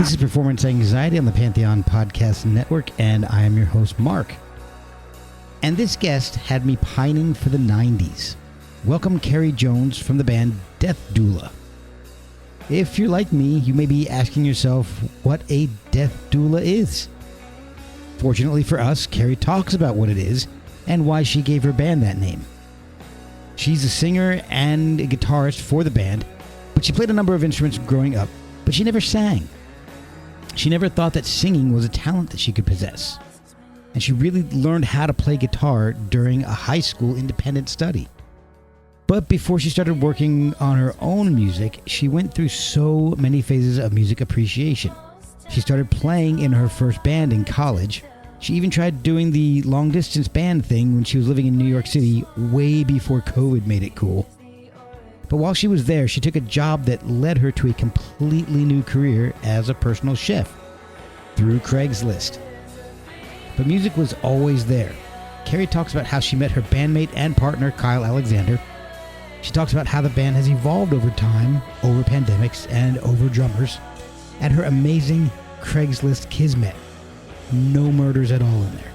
This is Performance Anxiety on the Pantheon Podcast Network, and I am your host, Mark. And this guest had me pining for the 90s. Welcome Kerry Jones from the band Death Doula. If you're like me, you may be asking yourself what a Death Doula is. Fortunately for us, Kerry talks about what it is and why she gave her band that name. She's a singer and a guitarist for the band, but she played a number of instruments growing up, but she never sang. She never thought that singing was a talent that she could possess. And she really learned how to play guitar during a high school independent study. But before she started working on her own music, she went through so many phases of music appreciation. She started playing in her first band in college. She even tried doing the long-distance band thing when she was living in New York City way before COVID made it cool. But while she was there, she took a job that led her to a completely new career as a personal chef through Craigslist. But music was always there. Kerry talks about how she met her bandmate and partner, Kyle Alexander. She talks about how the band has evolved over time, over pandemics, and over drummers, and her amazing Craigslist kismet. No murders at all in there.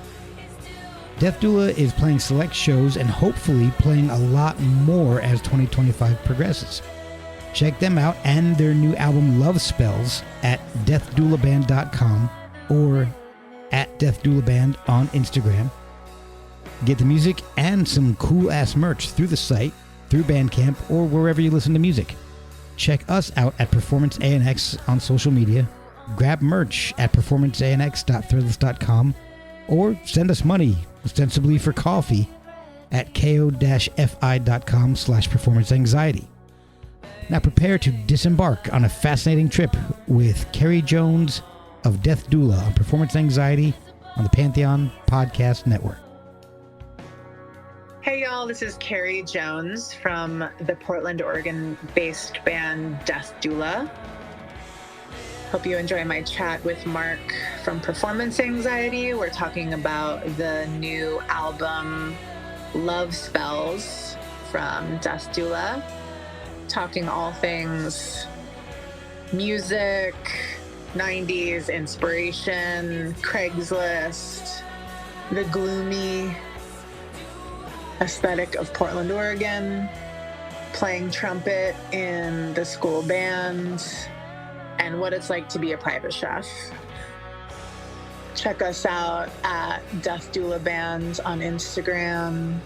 Death Doula is playing select shows and hopefully playing a lot more as 2025 progresses. Check them out and their new album Lovespells at deathdoulaband.com or at deathdoulaband on Instagram. Get the music and some cool ass merch through the site, through Bandcamp, or wherever you listen to music. Check us out at Performance ANX on social media. Grab merch at performanceanx.threadless.com or send us money, ostensibly for coffee, at ko-fi.com/performanceanxiety. Now prepare to disembark on a fascinating trip with Kerry Jones of Death Doula on Performance Anxiety on the Pantheon Podcast Network. Hey y'all, this is Kerry Jones from the Portland, Oregon-based band Death Doula. Hope you enjoy my chat with Mark from Performance Anxiety. We're talking about the new album Lovespells from Death Doula. Talking all things music, 90s inspiration, Craigslist, the gloomy aesthetic of Portland, Oregon, playing trumpet in the school band, and what it's like to be a private chef. Check us out at Death Doula Band on Instagram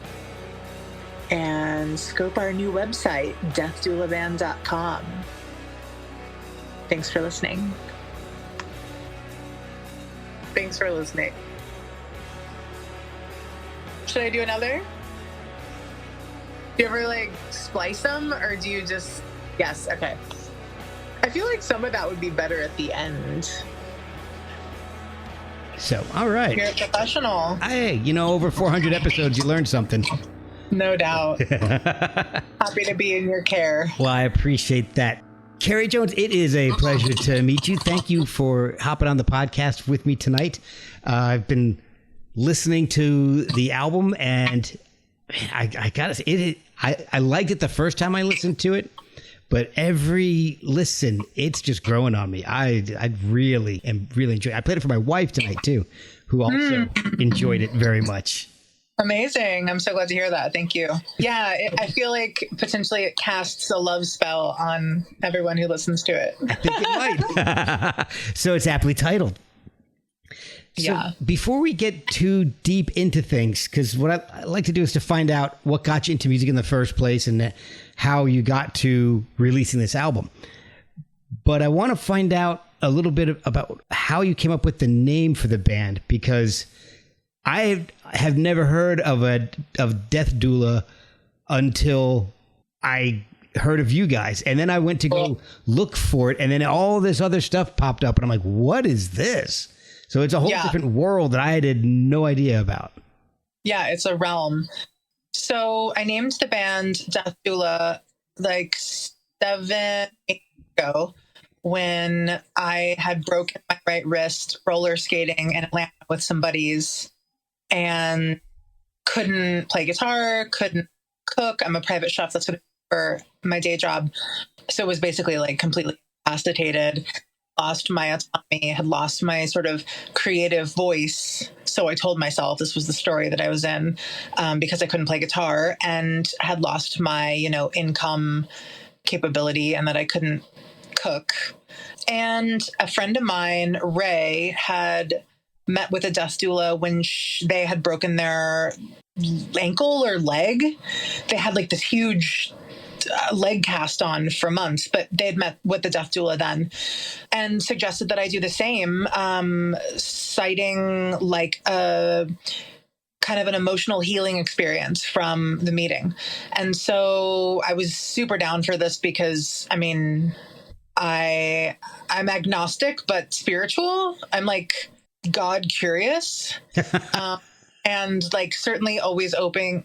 and scope our new website, deathdoulaband.com. Thanks for listening. Thanks for listening. Should I do another? Do you ever splice them, or do you just... Yes, okay. I feel like some of that would be better at the end. So, all right. You're a professional. Hey, over 400 episodes, you learned something. No doubt. Happy to be in your care. Well, I appreciate that. Kerry Jones, it is a pleasure to meet you. Thank you for hopping on the podcast with me tonight. I've been listening to the album, and I gotta say, I liked it the first time I listened to it. But every listen, it's just growing on me. I really enjoyed it. I played it for my wife tonight, too, who also enjoyed it very much. Amazing. I'm so glad to hear that. Thank you. Yeah, I feel like potentially it casts a love spell on everyone who listens to it. I think it might. So it's aptly titled. So yeah. Before we get too deep into things, because what I like to do is to find out what got you into music in the first place and how you got to releasing this album. But I want to find out a little bit about how you came up with the name for the band, because I have never heard of Death Doula until I heard of you guys. And then I went to go look for it, and then all this other stuff popped up, and I'm like, what is this? So it's a whole different world that I had no idea about. Yeah, it's a realm. So I named the band Death Doula 7 years ago when I had broken my right wrist roller skating in Atlanta with some buddies and couldn't play guitar, couldn't cook. I'm a private chef. That's what I do for my day job. So it was basically completely incapacitated. lost my autonomy, had lost my sort of creative voice. So I told myself this was the story that I was in, because I couldn't play guitar, and had lost my, income capability, and that I couldn't cook. And a friend of mine, Ray, had met with a death doula when they had broken their ankle or leg. They had like this huge leg cast on for months, but they had met with the death doula then and suggested that I do the same, citing like a kind of an emotional healing experience from the meeting. And so I was super down for this because, I mean, I'm agnostic, but spiritual. I'm like God curious, and like certainly always open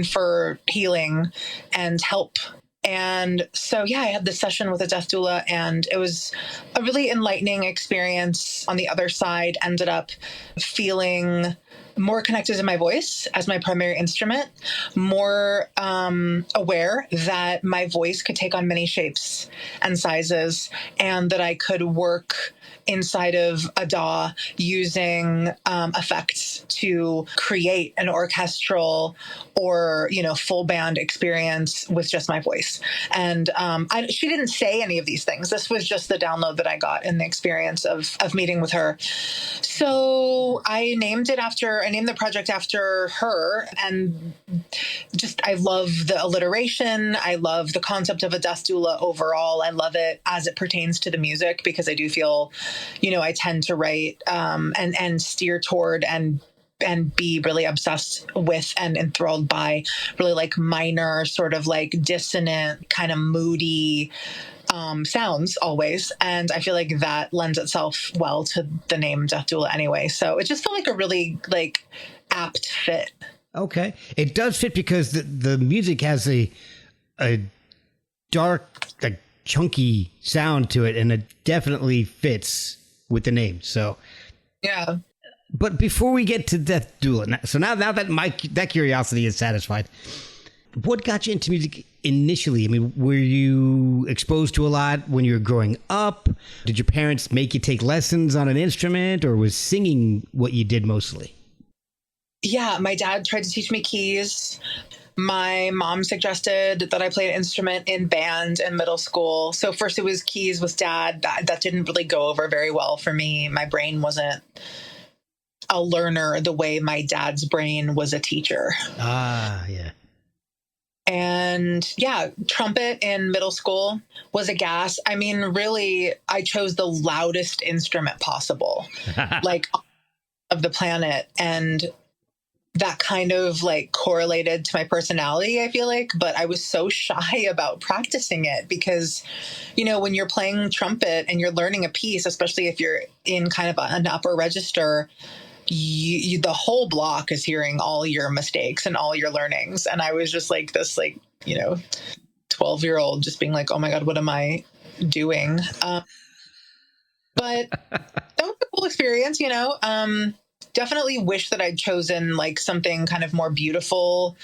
for healing and help. And so, yeah, I had this session with a death doula, and it was a really enlightening experience. On the other side, ended up feeling more connected to my voice as my primary instrument, more aware that my voice could take on many shapes and sizes, and that I could work inside of a DAW using effects to create an orchestral or, full band experience with just my voice. And she didn't say any of these things. This was just the download that I got in the experience of meeting with her. So I named the project after her. And just, I love the alliteration. I love the concept of a death doula overall. I love it as it pertains to the music, because I do feel, I tend to write and steer toward and be really obsessed with and enthralled by really like minor, sort of like dissonant, kind of moody sounds always. And I feel like that lends itself well to the name Death Doula anyway. So it just felt like a really like apt fit. Okay. It does fit because the music has a dark, like chunky sound to it, and it definitely fits with the name. So yeah. But before we get to Death Doula, so now that that curiosity is satisfied, what got you into music initially? I mean, were you exposed to a lot when you were growing up? Did your parents make you take lessons on an instrument, or was singing what you did mostly? Yeah, my dad tried to teach me keys. My mom suggested that I play an instrument in band in middle school. So first it was keys with dad. That didn't really go over very well for me. My brain wasn't a learner the way my dad's brain was a teacher. Ah, yeah. And yeah, trumpet in middle school was a gas. I mean, really, I chose the loudest instrument possible, like of the planet. And that kind of like correlated to my personality, I feel like, but I was so shy about practicing it because, when you're playing trumpet and you're learning a piece, especially if you're in kind of an upper register, the whole block is hearing all your mistakes and all your learnings. And I was just like this, 12-year-old just being like, oh my God, what am I doing? But that was a cool experience, definitely wish that I'd chosen like something kind of more beautiful,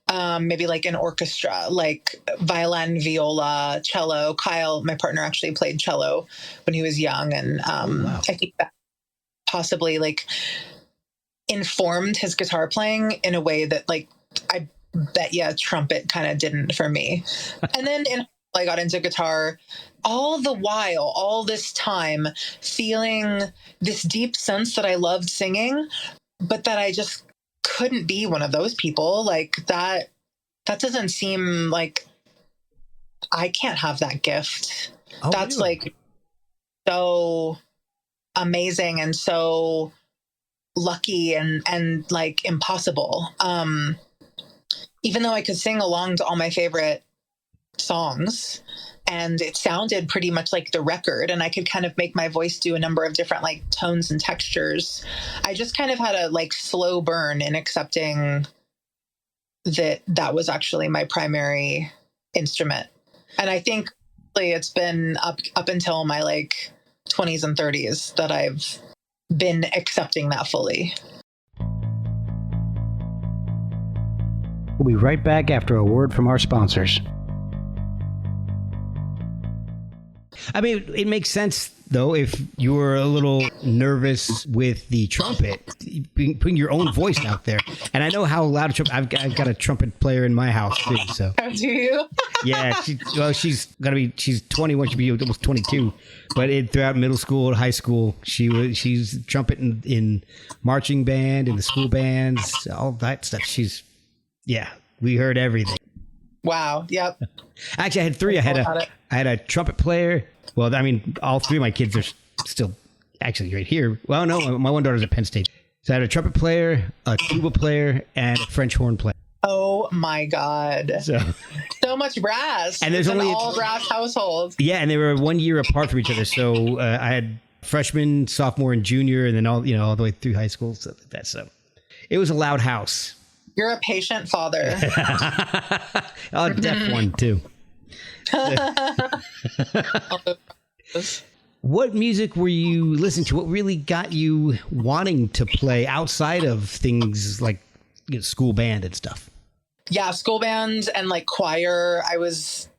maybe like an orchestra, like violin, viola, cello. Kyle, my partner, actually played cello when he was young. And wow. I think that possibly like informed his guitar playing in a way that like I bet trumpet kind of didn't for me. And then I got into guitar, all the while, all this time, feeling this deep sense that I loved singing, but that I just couldn't be one of those people. Like that doesn't seem like I can't have that gift. Oh, that's really? like so amazing and so lucky and like impossible. Even though I could sing along to all my favorite songs and it sounded pretty much like the record, and I could kind of make my voice do a number of different like tones and textures, I just kind of had a like slow burn in accepting that was actually my primary instrument. And I think it's been up until my like 20s and 30s that I've been accepting that fully. We'll be right back after a word from our sponsors. I mean, it makes sense though, if you were a little nervous with the trumpet, putting your own voice out there. And I know how loud a trumpet. I've got a trumpet player in my house too. So How do you? yeah, she's 21. She'll be almost 22. But throughout middle school and high school, she's trumpeting in marching band, in the school bands, all that stuff. We heard everything. Wow. Yep. Actually, I had three. I had a trumpet player. Well, I mean, all three of my kids are still actually right here. Well, no, my one daughter's at Penn State. So I had a trumpet player, a tuba player, and a French horn player. Oh my God. So much brass. And there's only an all brass household. Yeah, and they were 1 year apart from each other. So I had freshman, sophomore, and junior, and then all the way through high school, stuff like that. So it was a loud house. You're a patient father. A deaf one too. What music were you listening to? What really got you wanting to play outside of things like school band and stuff? Yeah, school band and like choir. I was,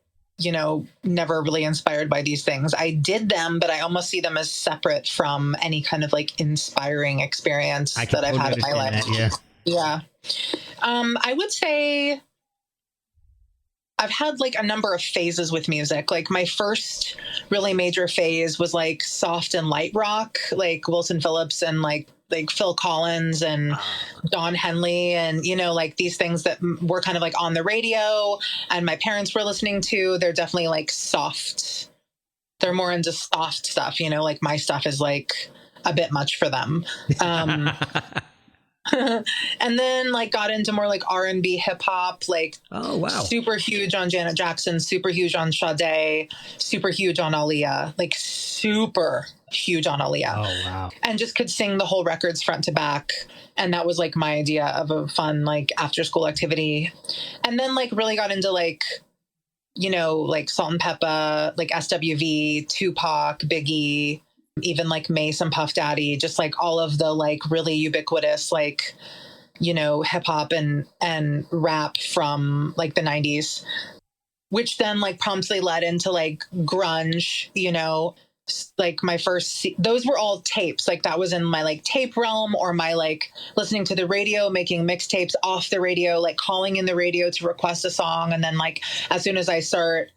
never really inspired by these things. I did them, but I almost see them as separate from any kind of like inspiring experience that I've had in my life. Yeah. I would say I've had like a number of phases with music. Like my first really major phase was like soft and light rock, like Wilson Phillips and like Phil Collins and Don Henley and, like these things that were kind of like on the radio and my parents were listening to. They're definitely like soft. They're more into soft stuff, like my stuff is like a bit much for them. And then like got into more like R&B hip hop, like super huge on Janet Jackson, super huge on Sade, super huge on Aaliyah, like super huge on Aaliyah. Oh wow. And just could sing the whole records front to back. And that was like my idea of a fun like after school activity. And then like really got into like, like Salt and Peppa, like SWV, Tupac, Biggie, even like Mace and Puff Daddy, just like all of the like really ubiquitous, like, hip hop and rap from like the 90s, which then like promptly led into like grunge, like my first, those were all tapes. Like that was in my like tape realm or my like listening to the radio, making mixtapes off the radio, like calling in the radio to request a song. And then like, as soon as I start,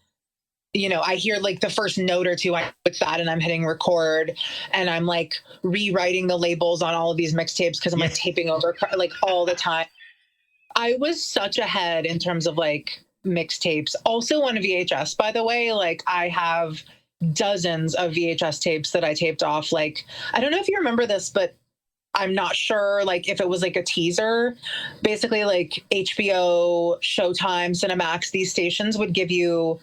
I hear like the first note or two, I put that and I'm hitting record and I'm like rewriting the labels on all of these mixtapes because I'm like taping over like all the time. I was such ahead in terms of like mixtapes. Also on VHS, by the way, like I have dozens of VHS tapes that I taped off. Like, I don't know if you remember this, but I'm not sure like if it was like a teaser. Basically like HBO, Showtime, Cinemax, these stations would give you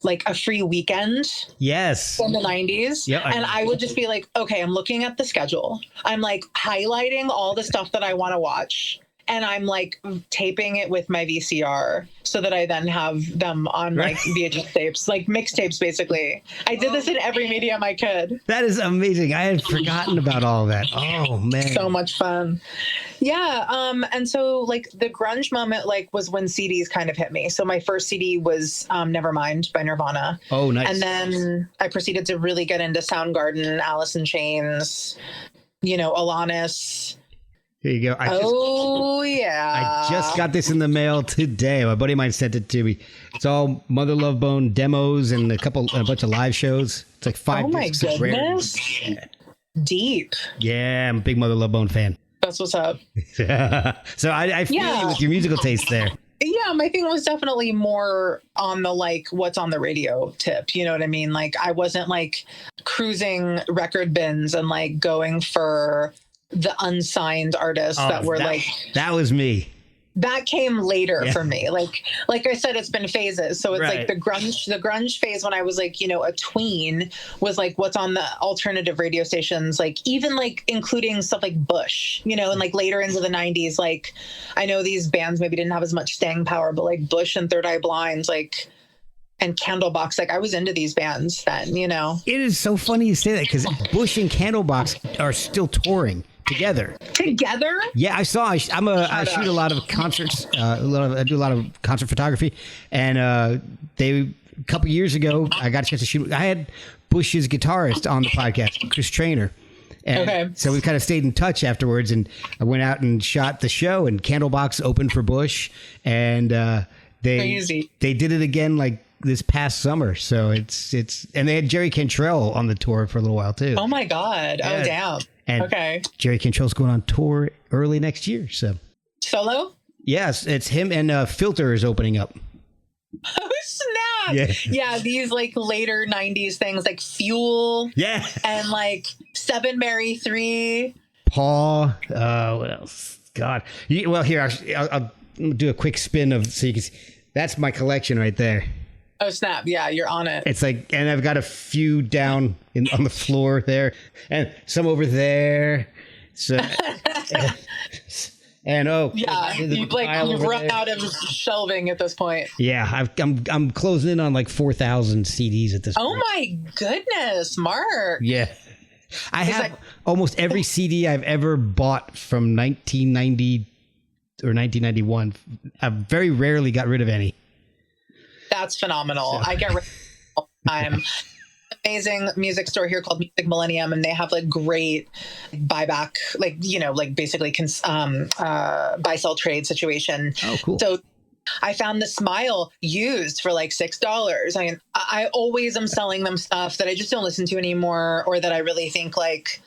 like a free weekend. Yes. In the 90s. Yep, and I would just be like, okay, I'm looking at the schedule. I'm like highlighting all the stuff that I want to watch. And I'm like taping it with my VCR so that I then have them on like VHS tapes, like mixtapes, basically. I did this in every medium I could. That is amazing. I had forgotten about all that. Oh man. So much fun. Yeah. And so like the grunge moment, like was when CDs kind of hit me. So my first CD was Nevermind by Nirvana. Oh, nice. And then I proceeded to really get into Soundgarden, Alice in Chains, Alanis. Here you go. I just got this in the mail today. My buddy of mine sent it to me. It's all Mother Love Bone demos and a bunch of live shows. It's like 5 discs. Oh my goodness. Yeah. Deep. Yeah, I'm a big Mother Love Bone fan. That's what's up. So I feel you with your musical taste there. Yeah, my thing was definitely more on the like what's on the radio tip. You know what I mean? Like I wasn't like cruising record bins and like going for the unsigned artists that were that was me. That came later for me. Like I said, it's been phases. So it's like the grunge phase when I was like, a tween was like what's on the alternative radio stations, like even like including stuff like Bush, and like later into the 90s, like I know these bands maybe didn't have as much staying power, but like Bush and Third Eye Blind, like, and Candlebox, like I was into these bands then, It is so funny you say that because Bush and Candlebox are still touring. Together? Yeah, I shoot a lot of concerts. I do a lot of concert photography, and a couple years ago, I got a chance to shoot. I had Bush's guitarist on the podcast, Chris Trainer. And so we kind of stayed in touch afterwards, and I went out and shot the show, and Candlebox opened for Bush, and they did it again like this past summer. So it's and they had Jerry Cantrell on the tour for a little while too. Oh my God. Yeah. Oh damn. And Jerry Cantrell's going on tour early next year. So solo? Yes, it's him, and Filter is opening up. Oh snap! Yeah, these like later '90s things like Fuel, and like Seven Mary 3. Paw. What else? God. Well, here I'll do a quick spin of so you can see. That's my collection right there. Oh snap! Yeah, you're on it. It's like, and I've got a few down on the floor there, and some over there. So. And you've run out of shelving at this point. Yeah, I'm closing in on like 4,000 CDs at this point. Oh my goodness, Mark. Yeah, I have almost every CD I've ever bought from 1990 or 1991. I very rarely got rid of any. That's phenomenal. So. I get rid of all the time. Amazing music store here called Music Millennium, and they have like great buyback, like, you know, like basically buy sell trade situation. Oh, cool. So I found the Smile used for like $6. I mean, I always am selling them stuff that I just don't listen to anymore, or that I really think like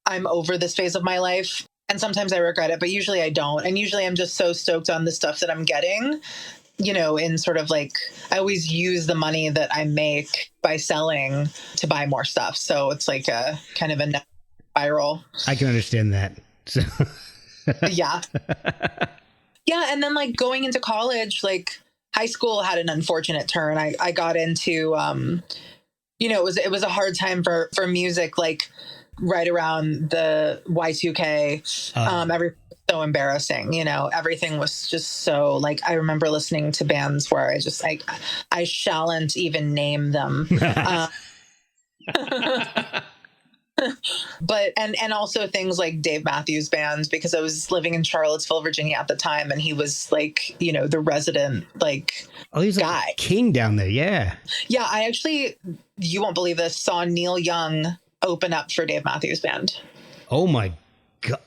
I'm over this phase of my life. And sometimes I regret it, but usually I don't. And usually I'm just so stoked on the stuff that I'm getting, you know, in sort of like, I always use the money that I make by selling to buy more stuff. So it's like a kind of a net spiral. I can understand that. So. Yeah. Yeah. And then like going into college, like high school had an unfortunate turn. I got into, you know, it was a hard time for music, like right around the Y2K, everything was so embarrassing, you know, everything was just so like, I remember listening to bands where I just like, I shan't even name them. But, and also things like Dave Matthews Band, because I was living in Charlottesville, Virginia at the time. And he was like, you know, the resident, like, he's guy. Like a king down there. Yeah. Yeah. I actually, you won't believe this, saw Neil Young open up for Dave Matthews Band. Oh my God.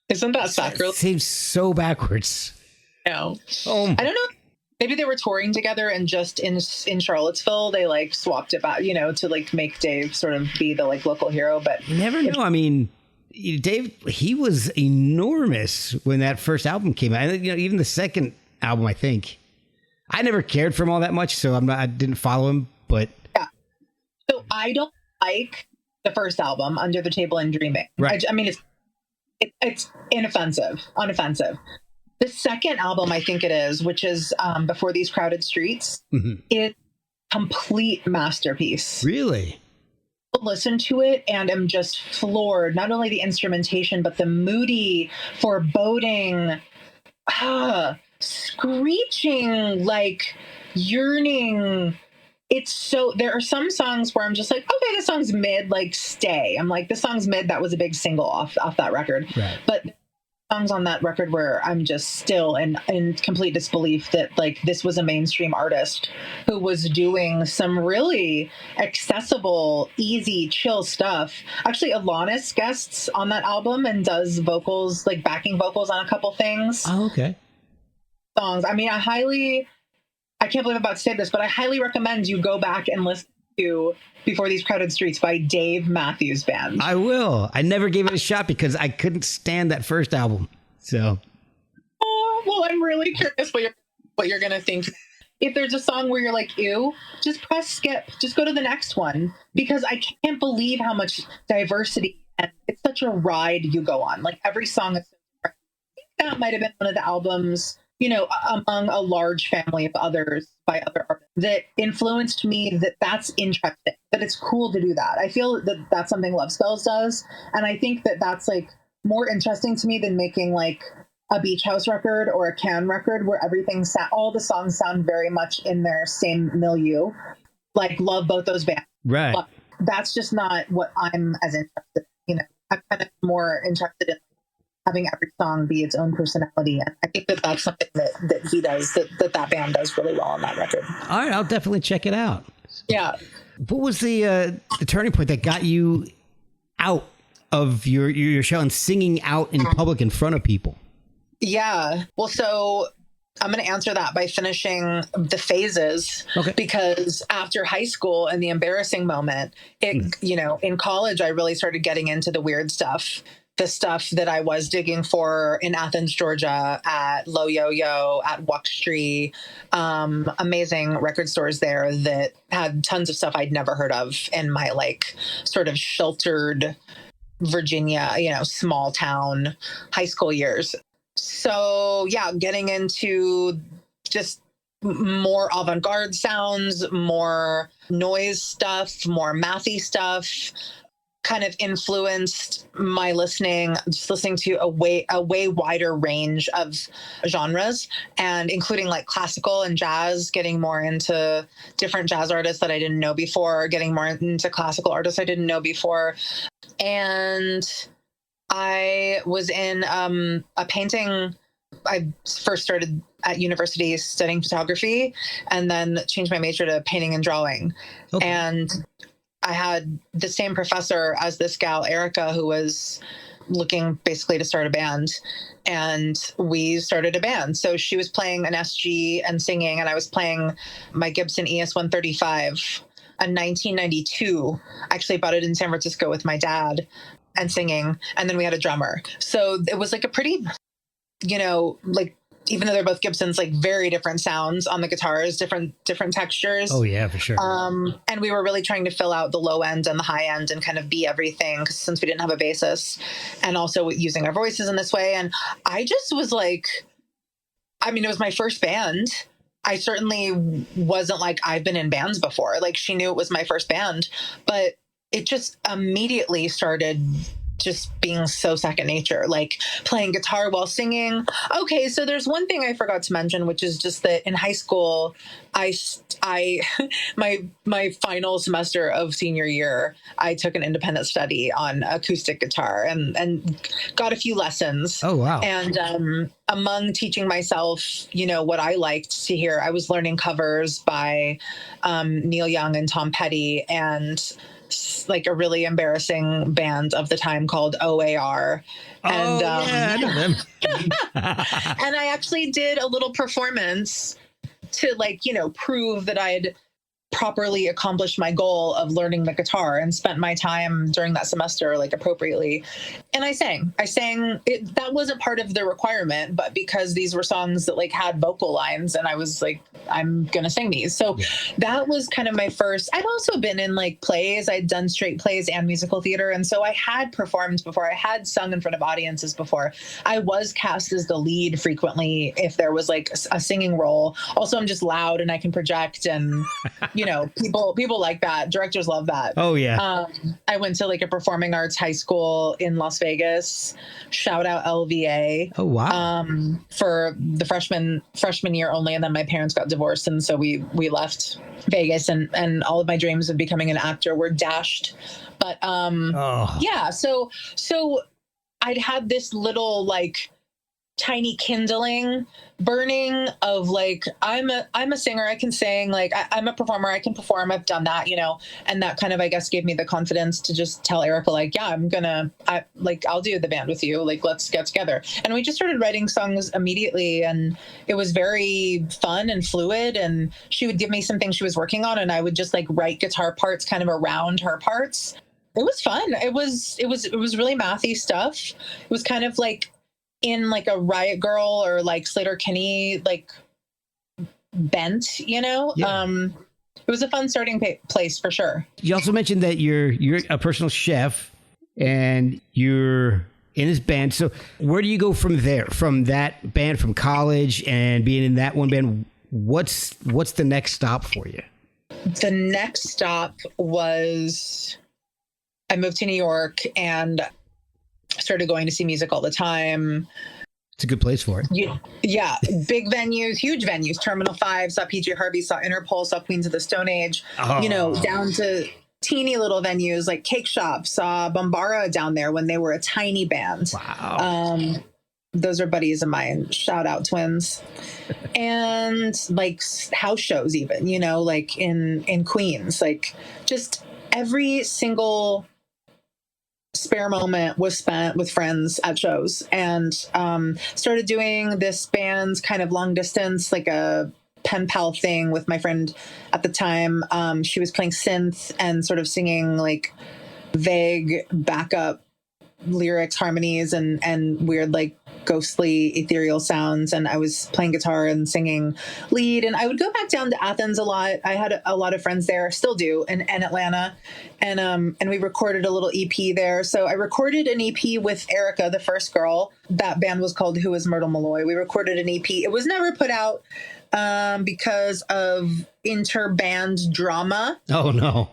Isn't that sacrilege? It seems so backwards. No. I don't know. Maybe they were touring together and just in Charlottesville, they like swapped it back, you know, to like make Dave sort of be the like local hero. But you never know. I mean, Dave, he was enormous when that first album came out. And, you know, even the second album, I think. I never cared for him all that much, so I didn't follow him. But yeah. So I don't like the first album, Under the Table and Dreaming. Right. I mean, it's unoffensive. The second album, I think it is, which is Before These Crowded Streets, is complete masterpiece. Really? Listen to it and am just floored. Not only the instrumentation, but the moody, foreboding, screeching, like yearning. It's so, there are some songs where I'm just like, okay, this song's mid, like stay. I'm like, this song's mid. That was a big single off that record. Right. But songs on that record where I'm just still in complete disbelief that like this was a mainstream artist who was doing some really accessible, easy, chill stuff. Actually, Alanis guests on that album and does vocals, like backing vocals on a couple things. Oh, okay. Songs. I mean, I can't believe I'm about to say this, but I highly recommend you go back and listen to Before These Crowded Streets by Dave Matthews Band. I will. I never gave it a shot because I couldn't stand that first album. So. Oh, well, I'm really curious what you're going to think. If there's a song where you're like, ew, just press skip. Just go to the next one. Because I can't believe how much diversity, and it's such a ride you go on. Like every song is so different. I think that might have been one of the albums, you know, among a large family of others by other artists that influenced me, that's interesting, that it's cool to do that. I feel that that's something Lovespells does. And I think that that's like more interesting to me than making like a Beach House record or a Can record where all the songs sound very much in their same milieu. Like love both those bands. Right. But that's just not what I'm as interested in. You know, I'm kind of more interested in having every song be its own personality. And I think that that's something that he does, that band does really well on that record. All right, I'll definitely check it out. Yeah. What was the turning point that got you out of your show and singing out in public in front of people? Yeah. Well, so I'm going to answer that by finishing the phases, because after high school and the embarrassing moment, in college, I really started getting into the weird stuff. The stuff that I was digging for in Athens, Georgia, at Low Yo-Yo, at Walk Street, amazing record stores there that had tons of stuff I'd never heard of in my like sort of sheltered Virginia, small town high school years. So yeah, getting into just more avant-garde sounds, more noise stuff, more mathy stuff, kind of influenced my listening, just listening to a way wider range of genres, and including like classical and jazz, getting more into different jazz artists that I didn't know before, getting more into classical artists I didn't know before. And I was in a painting. I first started at university studying photography and then changed my major to painting and drawing. Okay. And I had the same professor as this gal, Erica, who was looking basically to start a band. And we started a band. So she was playing an SG and singing, and I was playing my Gibson ES-135, a 1992. I actually bought it in San Francisco with my dad, and singing. And then we had a drummer. So it was like a pretty, like, even though they're both Gibsons, like very different sounds on the guitars, different textures. Oh yeah, for sure. And we were really trying to fill out the low end and the high end and kind of be everything, since we didn't have a bassist, and also using our voices in this way. And I just was like, it was my first band. I certainly wasn't like, I've been in bands before. Like, she knew it was my first band, but it just immediately started just being so second nature, like playing guitar while singing. Okay, so there's one thing I forgot to mention, which is just that in high school, my final semester of senior year, I took an independent study on acoustic guitar and got a few lessons. Oh, wow. And among teaching myself, what I liked to hear, I was learning covers by Neil Young and Tom Petty, and like a really embarrassing band of the time called OAR. And, I know them. And I actually did a little performance to prove that I'd properly accomplished my goal of learning the guitar, and spent my time during that semester like appropriately. And I sang it. That wasn't part of the requirement, but because these were songs that like had vocal lines, and I was like, I'm gonna sing these. So that was kind of my first. I'd also been in like plays. I'd done straight plays and musical theater, and so I had performed before. I had sung in front of audiences before. I was cast as the lead frequently if there was like a singing role. Also, I'm just loud and I can project, and people like that. Directors love that. Oh yeah. I went to like a performing arts high school in Las Vegas. Shout out LVA. Oh wow. For the freshman year only, and then my parents got divorced, and so we left Vegas, and all of my dreams of becoming an actor were dashed. But yeah, so I'd had this little like tiny kindling burning of like, I'm a singer, I can sing, like I'm a performer, I can perform, I've done that, and that kind of, I guess, gave me the confidence to just tell Erica, like, yeah, I'll do the band with you, like, let's get together. And we just started writing songs immediately, and it was very fun and fluid, and she would give me some things she was working on, and I would just like write guitar parts kind of around her parts. It was fun. It was really mathy stuff. It was kind of like in like a Riot Girl or like Slater-Kinney like bent, Yeah. It was a fun starting place for sure. You also mentioned that you're a personal chef and you're in this band. So where do you go from there? From that band, from college and being in that one band, what's the next stop for you? The next stop was I moved to New York and started going to see music all the time. It's a good place for it. Yeah. Big venues, huge venues. Terminal 5, saw PJ Harvey, saw Interpol, saw Queens of the Stone Age, down to teeny little venues like Cake Shop, saw Bombara down there when they were a tiny band. Wow. those are buddies of mine. Shout out twins. And like house shows, even, you know, like in Queens, like just every single spare moment was spent with friends at shows, and started doing this band's kind of long distance, like a pen pal thing with my friend at the time. She was playing synth and sort of singing like vague backup lyrics, harmonies, and weird, like ghostly ethereal sounds. And I was playing guitar and singing lead. And I would go back down to Athens a lot. I had a lot of friends there, still do, in Atlanta. And we recorded a little EP there. So I recorded an EP with Erica, the first girl. That band was called Who Is Myrtle Malloy. We recorded an EP. It was never put out because of interband drama. Oh, no.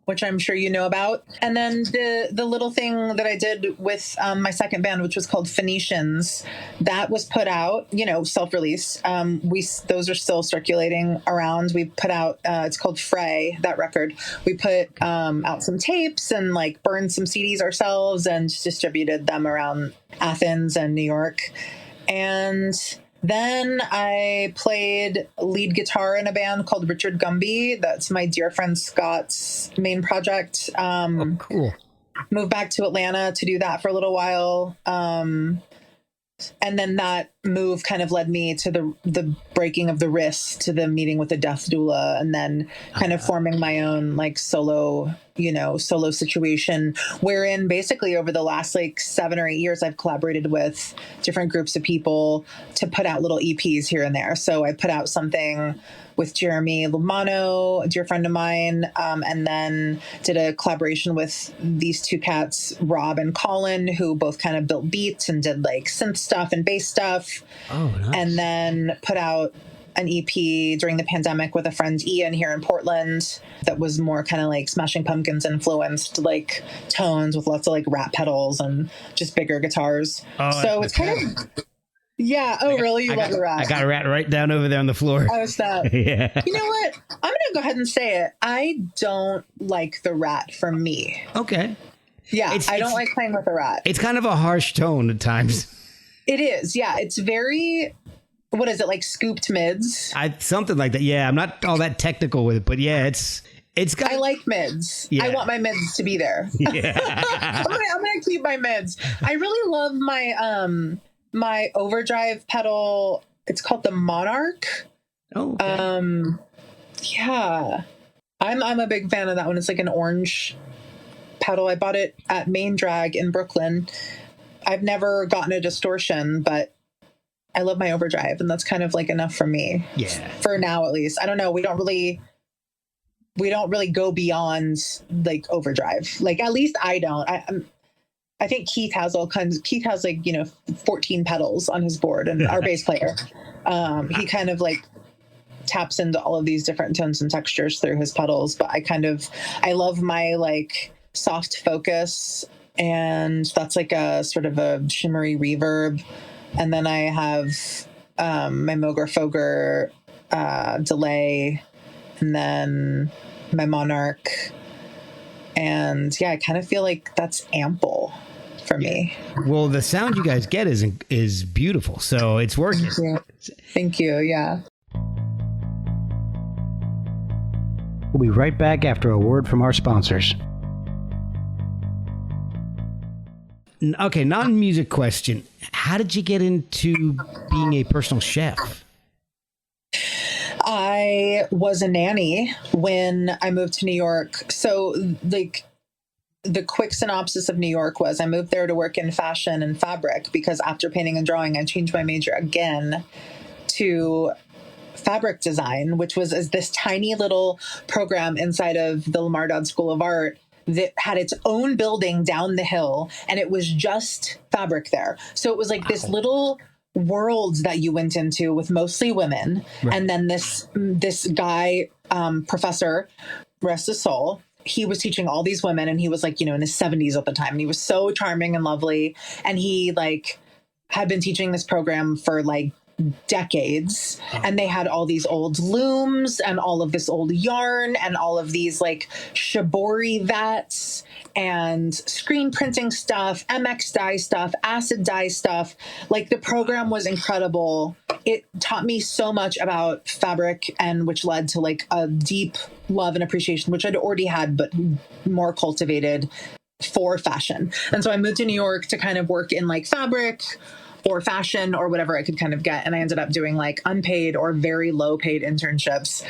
Which I'm sure you know about. And then the little thing that I did with my second band, which was called Phoenicians, that was put out, you know, self-release. Those are still circulating around. We put out, it's called Frey, that record. We put out some tapes and like burned some CDs ourselves and distributed them around Athens and New York. And then I played lead guitar in a band called Richard Gumby. That's my dear friend Scott's main project. Cool. Moved back to Atlanta to do that for a little while. And then that move kind of led me to the breaking of the wrist, to the meeting with the Death Doula, and then kind of forming my own like solo situation, wherein basically over the last like 7 or 8 years, I've collaborated with different groups of people to put out little EPs here and there. So I put out something with Jeremy Lumano, a dear friend of mine, and then did a collaboration with these two cats, Rob and Colin, who both kind of built beats and did like synth stuff and bass stuff. Oh, nice. And then put out an EP during the pandemic with a friend Ian here in Portland that was more kind of like Smashing Pumpkins influenced, like tones with lots of like rat pedals and just bigger guitars. So it's kind of... Yeah. Oh, really? You love the rat? I got a rat right down over there on the floor. Oh, it's that. Yeah. You know what? I'm going to go ahead and say it. I don't like the rat for me. Okay. Yeah. I don't like playing with a rat. It's kind of a harsh tone at times. It is. Yeah. It's very, what is it? Like scooped mids? Something like that. Yeah. I'm not all that technical with it, but yeah, it's got... I like mids. Yeah. I want my mids to be there. Yeah. I'm gonna keep my mids. I really love my overdrive pedal. It's called the Monarch. Oh, okay. Yeah. I'm a big fan of that one. It's like an orange pedal. I bought it at Main Drag in Brooklyn. I've never gotten a distortion, but I love my overdrive, and that's kind of like enough for me. Yeah. For now, at least. I don't know. We don't really go beyond like overdrive. Like, at least I don't. I think Keith has like, 14 pedals on his board, and our bass player, he kind of like taps into all of these different tones and textures through his pedals. But I love my like soft focus, and that's like a sort of a shimmery reverb. And then I have my Moger Foger delay, and then my Monarch. And yeah, I kind of feel like that's ample for me. Well, the sound you guys get is beautiful, so it's working. Thank you. Yeah. We'll be right back after a word from our sponsors. Okay, non-music question. How did you get into being a personal chef? I was a nanny when I moved to New York. So like the quick synopsis of New York was I moved there to work in fashion and fabric, because after painting and drawing, I changed my major again to fabric design, which was this tiny little program inside of the Lamar Dodd School of Art that had its own building down the hill, and it was just fabric there. So it was like this little world that you went into with mostly women. Right. And then this guy, professor, rest his soul, he was teaching all these women, and he was like, in his 70s at the time, and he was so charming and lovely. And he like had been teaching this program for like decades. And they had all these old looms and all of this old yarn and all of these like shibori vats and screen printing stuff, MX dye stuff, acid dye stuff. Like the program was incredible. It taught me so much about fabric, and which led to like a deep love and appreciation, which I'd already had, but more cultivated for fashion. And so I moved to New York to kind of work in like fabric or fashion or whatever I could kind of get. And I ended up doing like unpaid or very low paid internships.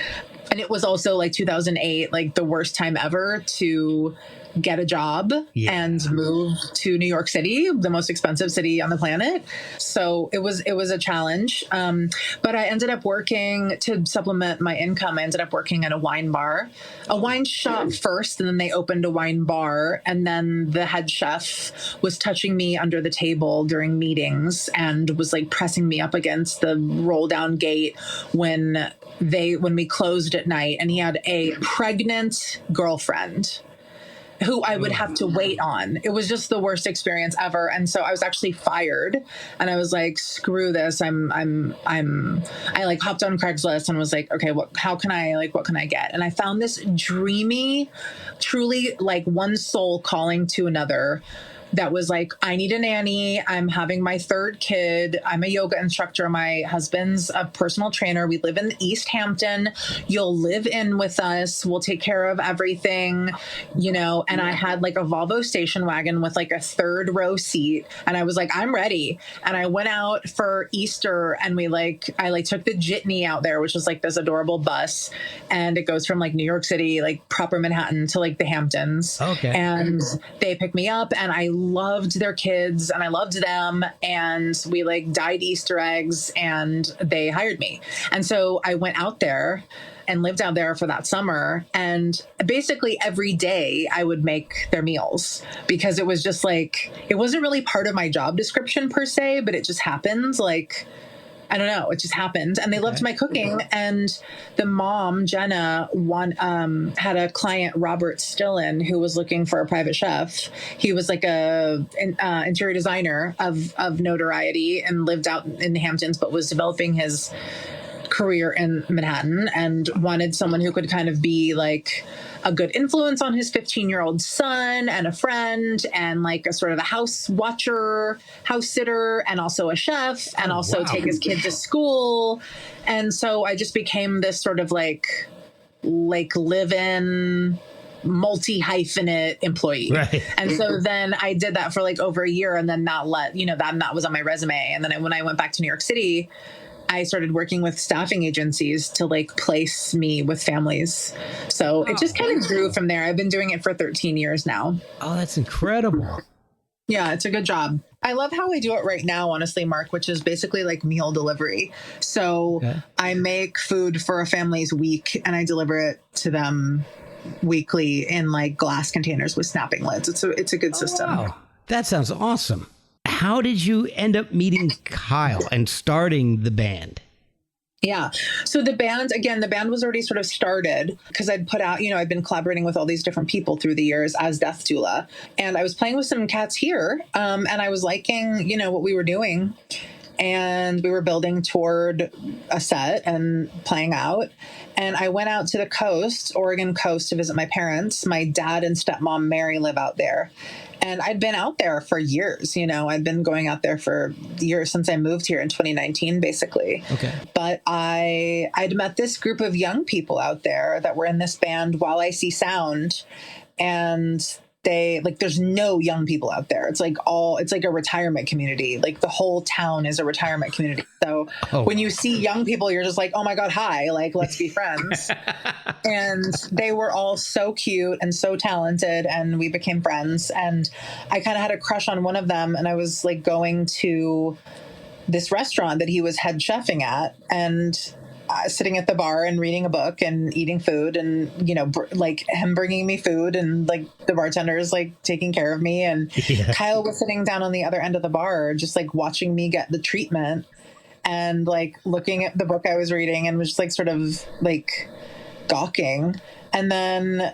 And it was also like 2008, like the worst time ever to get a job and move to New York City, the most expensive city on the planet. So it was a challenge. But I ended up working to supplement my income. I ended up working at a wine bar, a wine shop first, and then they opened a wine bar. And then the head chef was touching me under the table during meetings and was like pressing me up against the roll down gate when we closed at night. And he had a pregnant girlfriend who I would have to wait on. It was just the worst experience ever. And so I was actually fired, and I was like, screw this. I like hopped on Craigslist and was like, okay, what can I get? And I found this dreamy, truly like one soul calling to another that was like, I need a nanny. I'm having my third kid. I'm a yoga instructor. My husband's a personal trainer. We live in East Hampton. You'll live in with us. We'll take care of everything, and I had like a Volvo station wagon with like a third row seat. And I was like, I'm ready. And I went out for Easter, and I took the jitney out there, which is like this adorable bus. And it goes from like New York City, like proper Manhattan, to like the Hamptons. Okay. And they picked me up, and I loved their kids and I loved them. And we like dyed Easter eggs, and they hired me. And so I went out there and lived out there for that summer. And basically every day I would make their meals, because it was just like, it wasn't really part of my job description per se, but it just happened. Like, I don't know. It just happened. And they loved my cooking. And the mom, Jenna, had a client, Robert Stillen, who was looking for a private chef. He was like an interior designer of notoriety and lived out in the Hamptons, but was developing his career in Manhattan and wanted someone who could kind of be like a good influence on his 15-year-old son and a friend, and like a sort of a house watcher, house sitter, and also a chef, and also take his kid to school. And so I just became this sort of like live-in multi-hyphenate employee. Right. And so then I did that for like over a year, and then that was on my resume. And then when I went back to New York City, I started working with staffing agencies to like place me with families. So it just kind of grew from there. I've been doing it for 13 years now. Oh, that's incredible. Yeah, it's a good job. I love how I do it right now, honestly, Mark, which is basically like meal delivery. So I make food for a family's week, and I deliver it to them weekly in like glass containers with snapping lids. It's a good system. Wow. That sounds awesome. How did you end up meeting Kyle and starting the band? Yeah. So the band was already sort of started because I'd put out, I'd been collaborating with all these different people through the years as Death Doula. And I was playing with some cats here. And I was liking, what we were doing. And we were building toward a set and playing out. And I went out to the coast, Oregon coast, to visit my parents. My dad and stepmom, Mary, live out there. And I'd been out there for years, I'd been going out there for years since I moved here in 2019, basically. Okay. But I'd met this group of young people out there that were in this band, While I See Sound. And there's no young people out there. It's like a retirement community. Like the whole town is a retirement community. So when you see young people, you're just like, oh my God, hi, like, let's be friends. And they were all so cute and so talented, and we became friends. And I kind of had a crush on one of them, and I was like going to this restaurant that he was head chefing at, and sitting at the bar and reading a book and eating food, and like him bringing me food, and like the bartender's like taking care of me, and Kyle was sitting down on the other end of the bar just like watching me get the treatment and like looking at the book I was reading, and was just like sort of like gawking. And then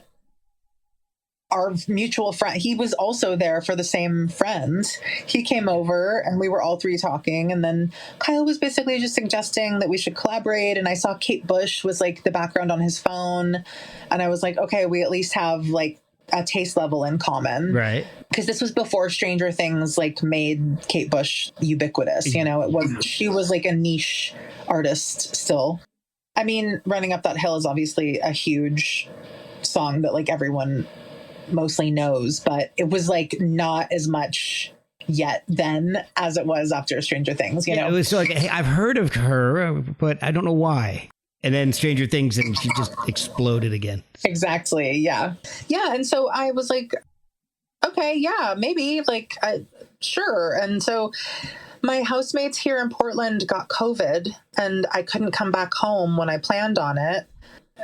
our mutual friend, he was also there for the same friends. He came over and we were all three talking. And then Kyle was basically just suggesting that we should collaborate. And I saw Kate Bush was like the background on his phone. And I was like, okay, we at least have like a taste level in common. Right. Because this was before Stranger Things like made Kate Bush ubiquitous. You know, she was like a niche artist still. I mean, Running Up That Hill is obviously a huge song that like everyone mostly knows, but it was like not as much yet then as it was after Stranger Things, you know? It was so like, hey, I've heard of her, but I don't know why. And then Stranger Things, and she just exploded again. Exactly. Yeah. Yeah. And so I was like, okay, yeah, maybe like, sure. And so my housemates here in Portland got COVID and I couldn't come back home when I planned on it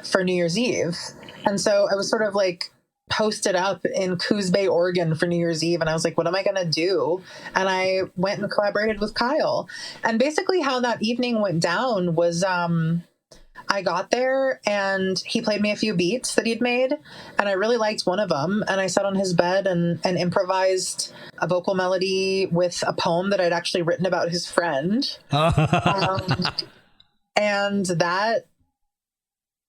for New Year's Eve. And so I was sort of like posted up in Coos Bay, Oregon for New Year's Eve. And I was like, what am I going to do? And I went and collaborated with Kyle. And basically how that evening went down was, I got there and he played me a few beats that he'd made. And I really liked one of them. And I sat on his bed and improvised a vocal melody with a poem that I'd actually written about his friend. And that,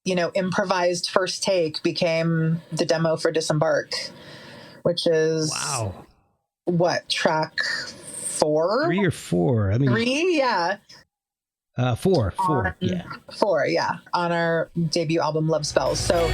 you know, improvised first take became the demo for Disembark, which is what, track 4? 3 or 4? I mean, 3, yeah. 4, yeah. 4, yeah, on our debut album Lovespells. So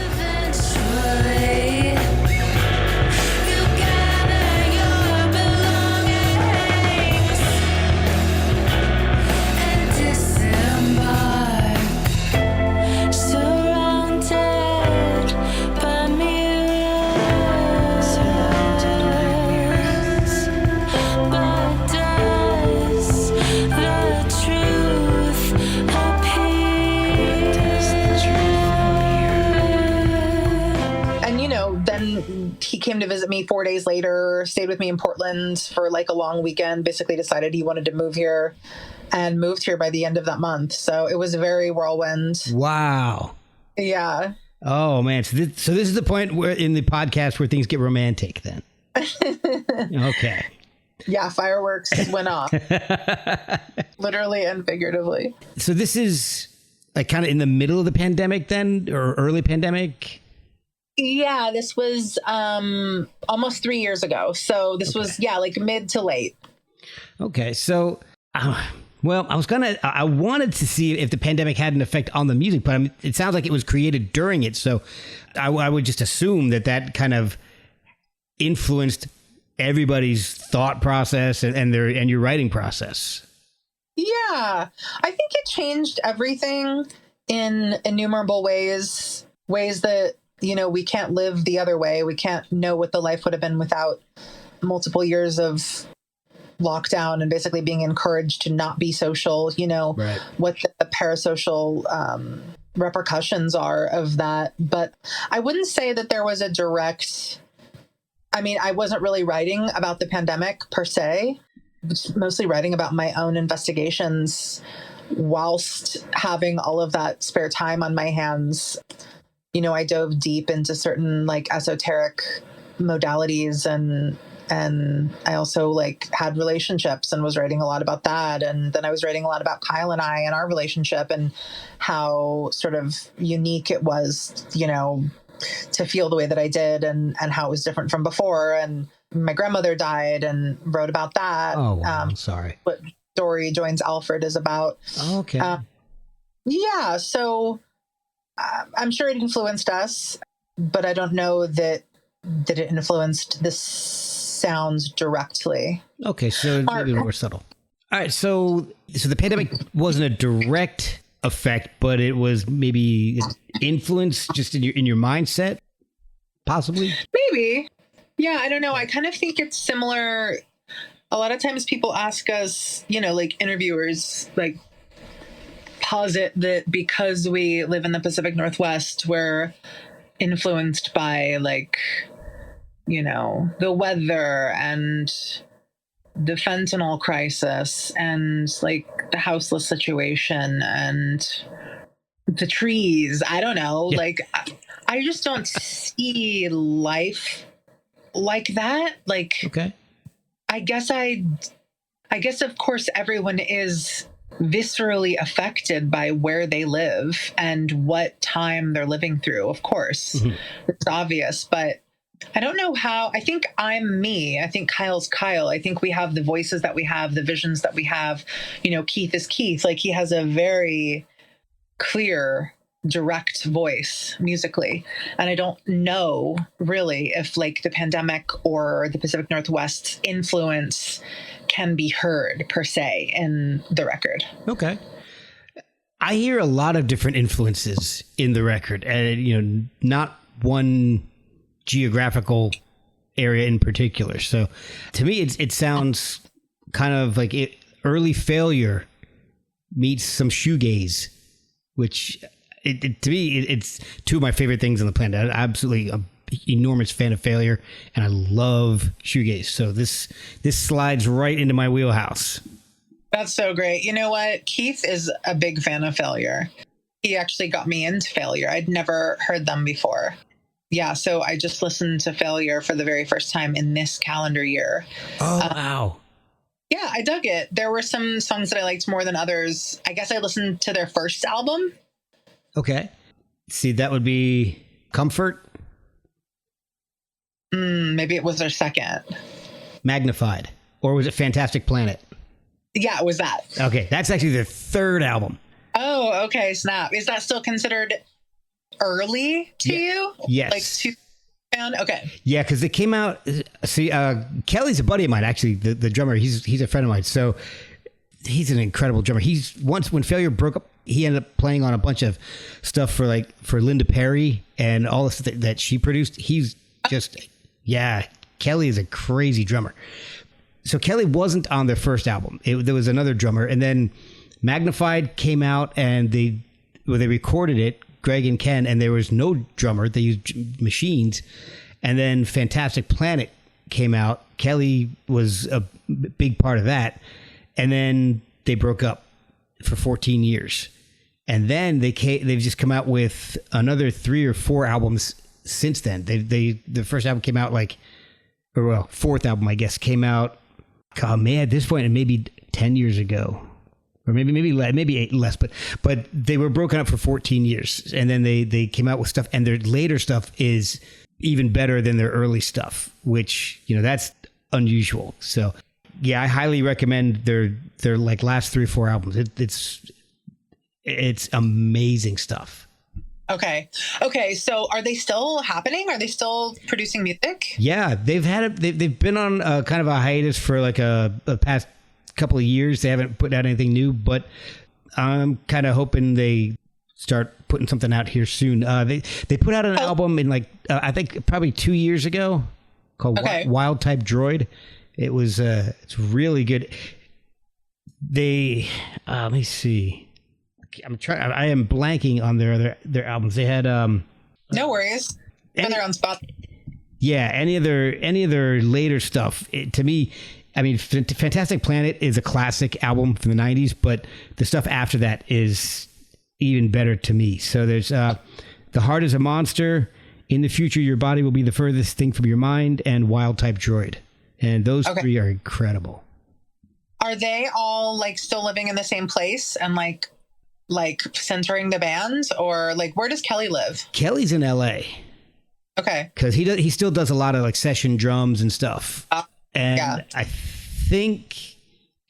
he came to visit me 4 days later, stayed with me in Portland for like a long weekend, basically decided he wanted to move here and moved here by the end of that month. So it was a very whirlwind. Wow. Yeah. Oh, man. So this is the point where in the podcast where things get romantic then. Okay. Yeah, fireworks went off. Literally and figuratively. So this is like kind of in the middle of the pandemic then, or early pandemic? Yeah, this was almost 3 years ago. So this was, like mid to late. Okay. So, well, I wanted to see if the pandemic had an effect on the music, but it sounds like it was created during it. So I would just assume that kind of influenced everybody's thought process and your writing process. Yeah, I think it changed everything in innumerable ways that, you know, we can't live the other way. We can't know what the life would have been without multiple years of lockdown and basically being encouraged to not be social, you know, right. What the parasocial repercussions are of that. But I wouldn't say that there was a direct, I mean, I wasn't really writing about the pandemic per se, mostly writing about my own investigations whilst having all of that spare time on my hands. You know, I dove deep into certain like esoteric modalities and I also like had relationships and was writing a lot about that. And then I was writing a lot about Kyle and I and our relationship and how sort of unique it was, you know, to feel the way that I did and how it was different from before. And my grandmother died and wrote about that. Oh, wow. I'm sorry. What Dory Joins Alfred is about. Oh, okay. Yeah. So I'm sure it influenced us, but I don't know that it influenced the sounds directly. Okay, so maybe more subtle. All right, so the pandemic wasn't a direct effect, but it was maybe influence just in your mindset, possibly? Maybe. Yeah, I don't know. I kind of think it's similar. A lot of times people ask us, you know, like interviewers, like, posit that because we live in the Pacific Northwest, we're influenced by like, you know, the weather and the fentanyl crisis and like the houseless situation and the trees. I don't know. Yeah. Like, I just don't see life like that. Like, Okay. I guess of course everyone is viscerally affected by where they live and what time they're living through. Of course, it's obvious, but I don't know how. I think I'm me. I think Kyle's Kyle. I think we have the voices that we have, the visions that we have. You know, Keith is Keith. Like, he has a very clear, direct voice musically. And I don't know really if like the pandemic or the Pacific Northwest's influence can be heard per se in the record. Okay. I hear a lot of different influences in the record, and you know, not one geographical area in particular. So to me, it sounds kind of like early Failure meets some shoegaze, which to me, it's two of my favorite things on the planet. I'm absolutely an enormous fan of Failure, and I love shoegaze. So this slides right into my wheelhouse. That's so great. You know what? Keith is a big fan of Failure. He actually got me into Failure. I'd never heard them before. Yeah, so I just listened to Failure for the very first time in this calendar year. Oh, wow. Yeah, I dug it. There were some songs that I liked more than others. I guess I listened to their first album. Okay. See, that would be Comfort. Maybe it was their second. Magnified. Or was it Fantastic Planet? Yeah, it was that. Okay, that's actually their third album. Oh, okay, snap. Is that still considered early to you? Yes. Like okay. Yeah, because it came out. See, Kelly's a buddy of mine, actually. The drummer. He's a friend of mine. So he's an incredible drummer. Once when Failure broke up, he ended up playing on a bunch of stuff for Linda Perry and all the stuff that she produced. He's just Kelly is a crazy drummer. So Kelly wasn't on their first album. There was another drummer, and then Magnified came out, and they recorded it. Greg and Ken, and there was no drummer. They used machines. And then Fantastic Planet came out. Kelly was a big part of that. And then they broke up for 14 years. And then they've just come out with another 3 or 4 albums since then. The first album came out fourth album, I guess, came out, at this point, maybe 10 years ago. Or maybe 8 less, but they were broken up for 14 years, and then they came out with stuff, and their later stuff is even better than their early stuff, which, you know, that's unusual. So yeah, I highly recommend their like last 3 or 4 albums. It's amazing stuff. Okay. So are they still happening? Are they still producing music? Yeah, they've been on kind of a hiatus for like a past couple of years. They haven't put out anything new, but I'm kind of hoping they start putting something out here soon. They put out an album in I think probably 2 years ago called Wild Type Droid. It was it's really good. They let me see. I am blanking on their albums. They had no worries. They're on spot. Yeah, any of their later stuff, to me, I mean, Fantastic Planet is a classic album from the 90s, but the stuff after that is even better to me. So there's The Heart is a Monster, In the Future Your Body Will Be the Furthest Thing from Your Mind, and Wild Type Droid. And those 3 are incredible. Are they all like still living in the same place and like centering the band, or like where does Kelly live? Kelly's in LA. Okay. Because he still does a lot of like session drums and stuff. And I think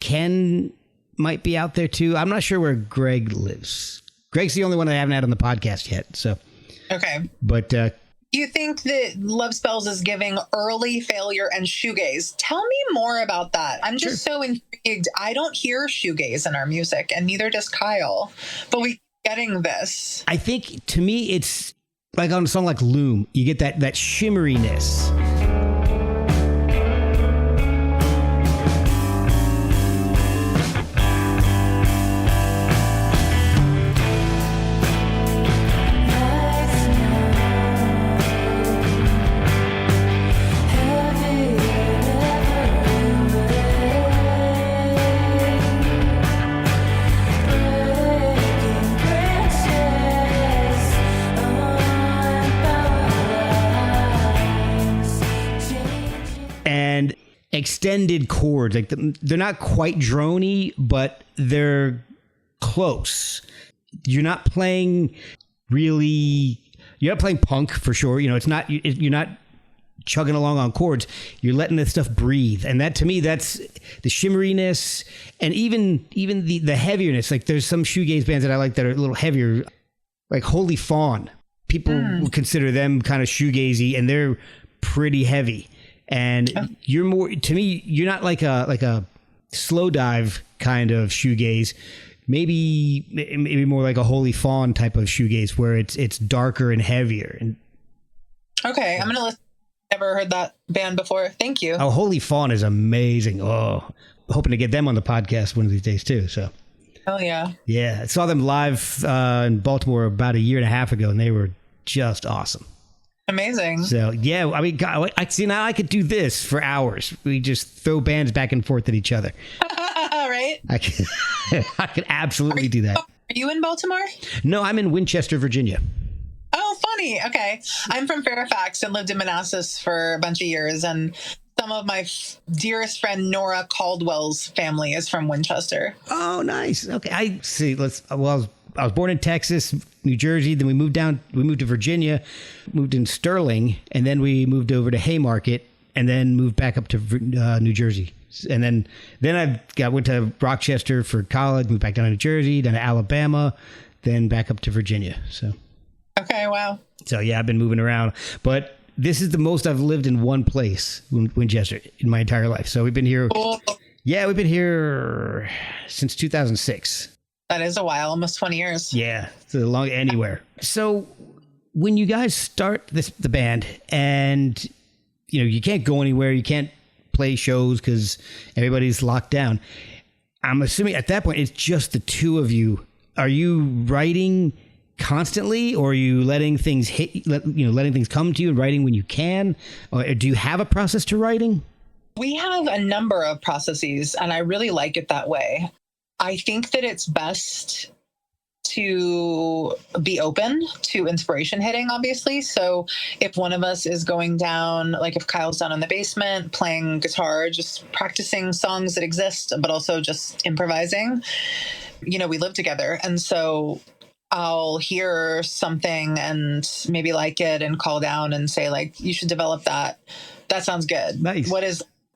Ken might be out there too. I'm not sure where Greg lives. Greg's the only one I haven't had on the podcast yet. So okay. But do you think that Lovespells is giving early Failure and shoegaze? Tell me more about that. I'm just so intrigued. I don't hear shoegaze in our music, and neither does Kyle. But we're getting this. I think to me it's like on a song like Loom, you get that shimmeriness. extended chords. Like they're not quite drony, but they're close. You're not playing punk for sure. You know, you're not chugging along on chords. You're letting this stuff breathe. And that, to me, that's the shimmeriness and even the heavierness. Like there's some shoegaze bands that I like that are a little heavier, like Holy Fawn. People would consider them kind of shoegazy, and they're pretty heavy. And you're more, to me, you're not like a slow dive kind of shoegaze. Maybe more like a Holy Fawn type of shoegaze, where it's darker and heavier. And okay, I'm gonna listen. Never heard that band before. Thank you. Oh, Holy Fawn is amazing. Oh, hoping to get them on the podcast one of these days too. So. Oh yeah. Yeah, I saw them live in Baltimore about a year and a half ago, and they were just awesome. Amazing. So yeah, I mean, God, I see now I could do this for hours. We just throw bands back and forth at each other. Right. I could absolutely do that. Are you in Baltimore? No, I'm in Winchester, Virginia. Oh, funny. Okay. I'm from Fairfax and lived in Manassas for a bunch of years. And some of my dearest friend Nora Caldwell's family is from Winchester. Oh, nice. Okay. I see. I was born in Texas, New Jersey. Then we moved to Virginia, moved in Sterling, and then we moved over to Haymarket, and then moved back up to New Jersey. And then I went to Rochester for college, moved back down to New Jersey, down to Alabama, then back up to Virginia. So. Okay, wow. So, yeah, I've been moving around. But this is the most I've lived in one place, Winchester, in my entire life. So we've been here. Cool. Yeah, we've been here since 2006. That is a while, almost 20 years. Yeah, it's a long anywhere. So when you guys start the band and, you know, you can't go anywhere, you can't play shows because everybody's locked down. I'm assuming at that point it's just the two of you. Are you writing constantly, or are you letting things letting things come to you and writing when you can? Or do you have a process to writing? We have a number of processes, and I really like it that way. I think that it's best to be open to inspiration hitting, obviously. So if one of us is going down, like if Kyle's down in the basement playing guitar, just practicing songs that exist, but also just improvising, you know, we live together. And so I'll hear something and maybe like it and call down and say, like, you should develop that. That sounds good. Nice.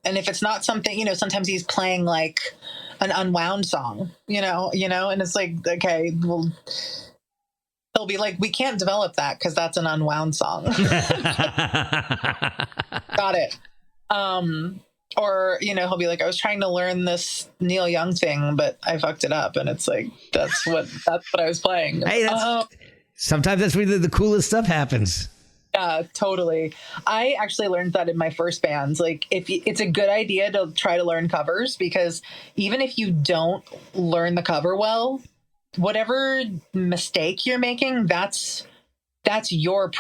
And if it's not something, you know, sometimes he's playing like an unwound song, you know, and it's like, okay, well, he'll be like, we can't develop that because that's an unwound song. Got it. Or, you know, he'll be like, I was trying to learn this Neil Young thing, but I fucked it up. And it's like, that's what I was playing. Hey, sometimes that's where the coolest stuff happens. Yeah, totally. I actually learned that in my first bands. Like, it's a good idea to try to learn covers, because even if you don't learn the cover well, whatever mistake you're making, that's your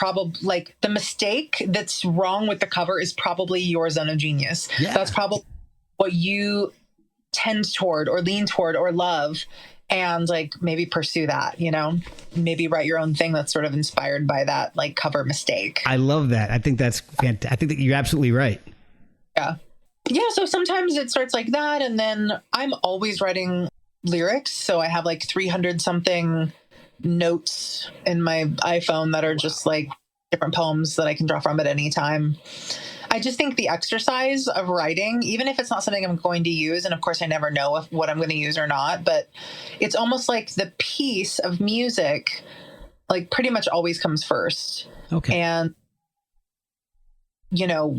like the mistake that's wrong with the cover is probably your zone of genius. Yeah. That's probably what you tend toward or lean toward or love, and like maybe pursue that, you know, maybe write your own thing that's sort of inspired by that like cover mistake. I love that. I think that's fantastic. I think that you're absolutely right. Yeah. Yeah. So sometimes it starts like that. And then I'm always writing lyrics. So I have like 300 something notes in my iPhone that are just like different poems that I can draw from at any time. I just think the exercise of writing, even if it's not something I'm going to use, and of course I never know what I'm going to use or not, but it's almost like the piece of music, like pretty much always comes first. Okay. And, you know,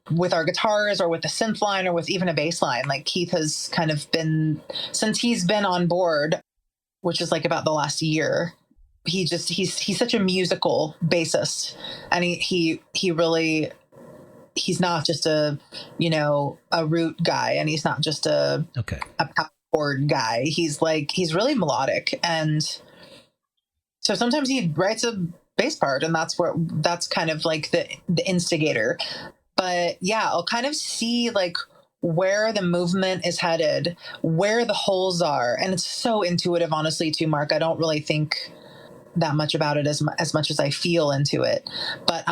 with our guitars or with the synth line or with even a bass line, like Keith has kind of been, since he's been on board, which is like about the last year, he's such a musical bassist, and he really, he's not just a root guy, and he's not just a power chord guy. He's really melodic. And so sometimes he writes a bass part, and that's kind of like the instigator. But yeah, I'll kind of see like where the movement is headed, where the holes are. And it's so intuitive, honestly, too, Mark. I don't really think that much about it as much as I feel into it. But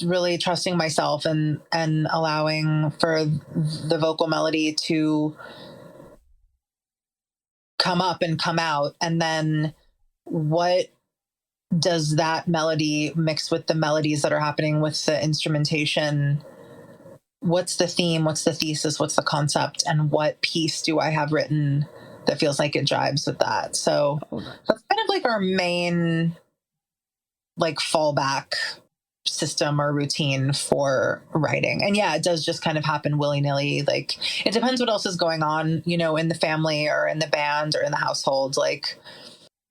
really trusting myself and allowing for the vocal melody to come up and come out. And then what does that melody mixed with the melodies that are happening with the instrumentation? What's the theme? What's the thesis? What's the concept? And what piece do I have written that feels like it jives with that? So that's kind of like our main like fallback system or routine for writing. And yeah, it does just kind of happen willy-nilly. Like it depends what else is going on, you know, in the family or in the band or in the household. Like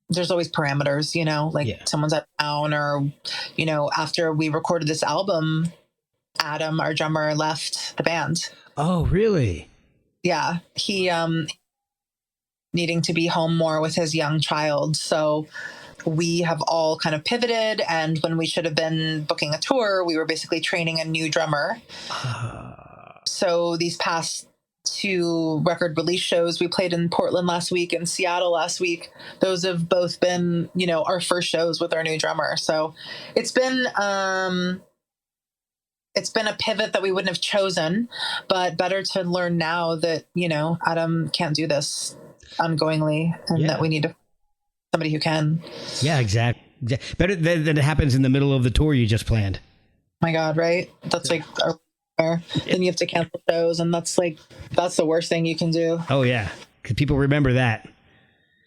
there's always parameters, you know, like someone's out of town, or, you know, after we recorded this album, Adam, our drummer, left the band. Oh, really? Yeah. He needing to be home more with his young child. So we have all kind of pivoted, and when we should have been booking a tour, we were basically training a new drummer. So these past 2 record release shows, we played in Portland last week and Seattle last week. Those have both been, you know, our first shows with our new drummer. So it's been a pivot that we wouldn't have chosen, but better to learn now that, you know, Adam can't do this ongoingly, and that we need to somebody who can. Yeah, exactly. Better than it happens in the middle of the tour you just planned. My God, right? That's like then you have to cancel shows, and that's the worst thing you can do. Oh yeah, because people remember that.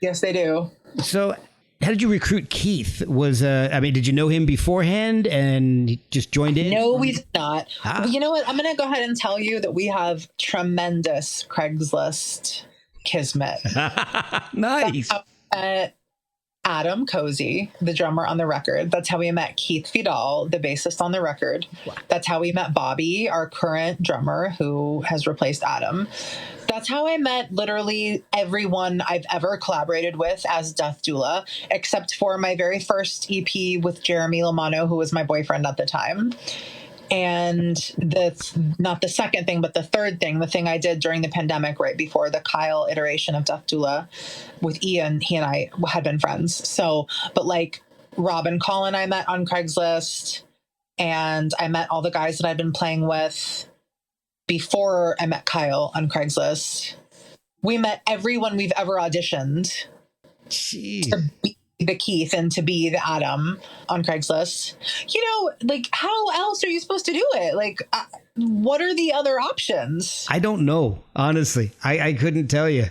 Yes, they do. So how did you recruit Keith? Did you know him beforehand and he just joined in? No, we did not. You know what? I'm going to go ahead and tell you that we have tremendous Craigslist kismet. Nice. Adam Cozy, the drummer on the record. That's how we met Keith Vidal, the bassist on the record. That's how we met Bobby, our current drummer, who has replaced Adam. That's how I met literally everyone I've ever collaborated with as Death Doula, except for my very first EP with Jeremy Lamano, who was my boyfriend at the time. And that's not the second thing, but the third thing, the thing I did during the pandemic, right before the Kyle iteration of Death Doula with Ian, he and I had been friends. So, but like Robin Collin, I met on Craigslist, and I met all the guys that I'd been playing with before I met Kyle on Craigslist. We met everyone we've ever auditioned to be the Keith and to be the Adam on Craigslist. You know, like, how else are you supposed to do it? Like, what are the other options? I don't know, honestly. I couldn't tell you.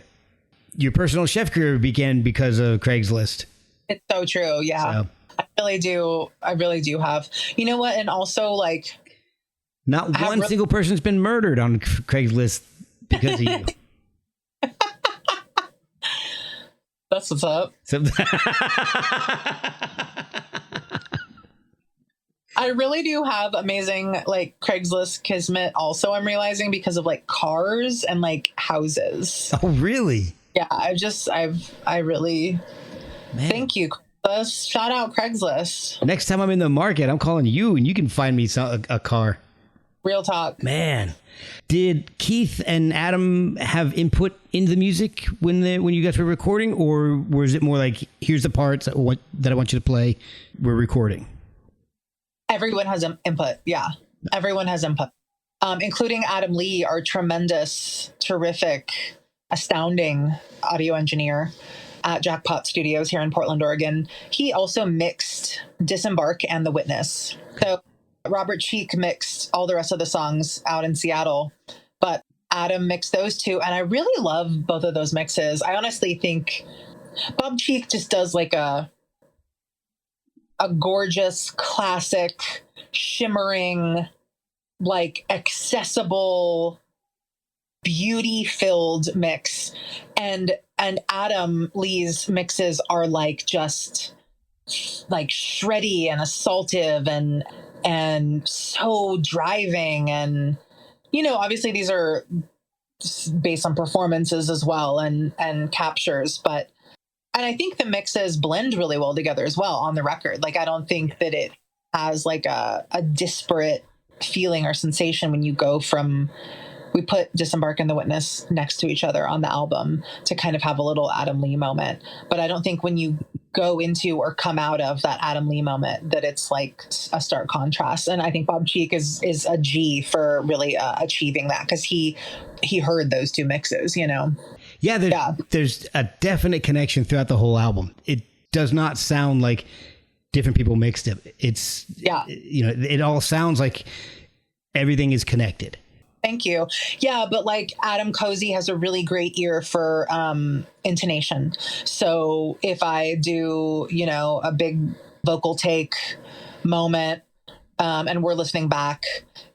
Your personal chef career began because of Craigslist. It's so true, yeah. So. I really do have. You know what? And also, like, not one single person's been murdered on Craigslist because of you. That's what's up. I really do have amazing, like, Craigslist kismet also, I'm realizing, because of, like, cars and, like, houses. Oh, really? Yeah, I really... Man. Thank you, Craigslist. Shout out Craigslist. Next time I'm in the market, I'm calling you, and you can find me a car. Real talk. Man. Did Keith and Adam have input in the music when you guys were recording, or was it more like, here's the parts that I want you to play, we're recording? Everyone has input. Yeah. Everyone has input. Including Adam Lee, our tremendous, terrific, astounding audio engineer at Jackpot Studios here in Portland, Oregon. He also mixed Disembark and The Witness. So Robert Cheek mixed all the rest of the songs out in Seattle, but Adam mixed those two. And I really love both of those mixes. I honestly think Bob Cheek just does like a gorgeous, classic, shimmering, like accessible, beauty-filled mix. And Adam Lee's mixes are like just like shreddy and assaultive and so driving. And, you know, obviously these are based on performances as well and captures, and I think the mixes blend really well together as well on the record. Like, I don't think that it has like a disparate feeling or sensation when you go from, we put Disembark and The Witness next to each other on the album to kind of have a little Adam Lee moment. But I don't think when you go into or come out of that Adam Lee moment, that it's like a stark contrast. And I think Bob Cheek is a G for really achieving that, because he heard those two mixes, Yeah, there's a definite connection throughout the whole album. It does not sound like different people mixed it. It's, it all sounds like everything is connected. Thank you. Yeah, but like Adam Cozy has a really great ear for intonation. So if I do, a big vocal take moment, and we're listening back,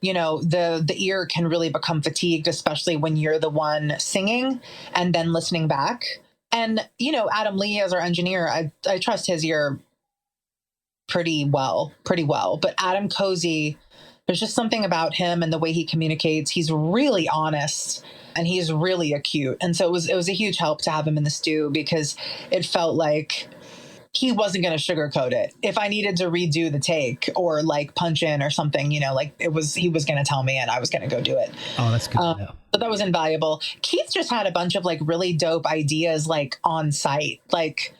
the ear can really become fatigued, especially when you're the one singing and then listening back. And, Adam Lee, as our engineer, I trust his ear pretty well. But Adam Cozy, there's just something about him and the way he communicates. He's really honest and he's really acute. And so it was a huge help to have him in the stew, because it felt like he wasn't going to sugarcoat it. If I needed to redo the take or like punch in or something, he was going to tell me and I was going to go do it. Oh, that's good to know. But that was invaluable. Keith just had a bunch of like really dope ideas, like on site, like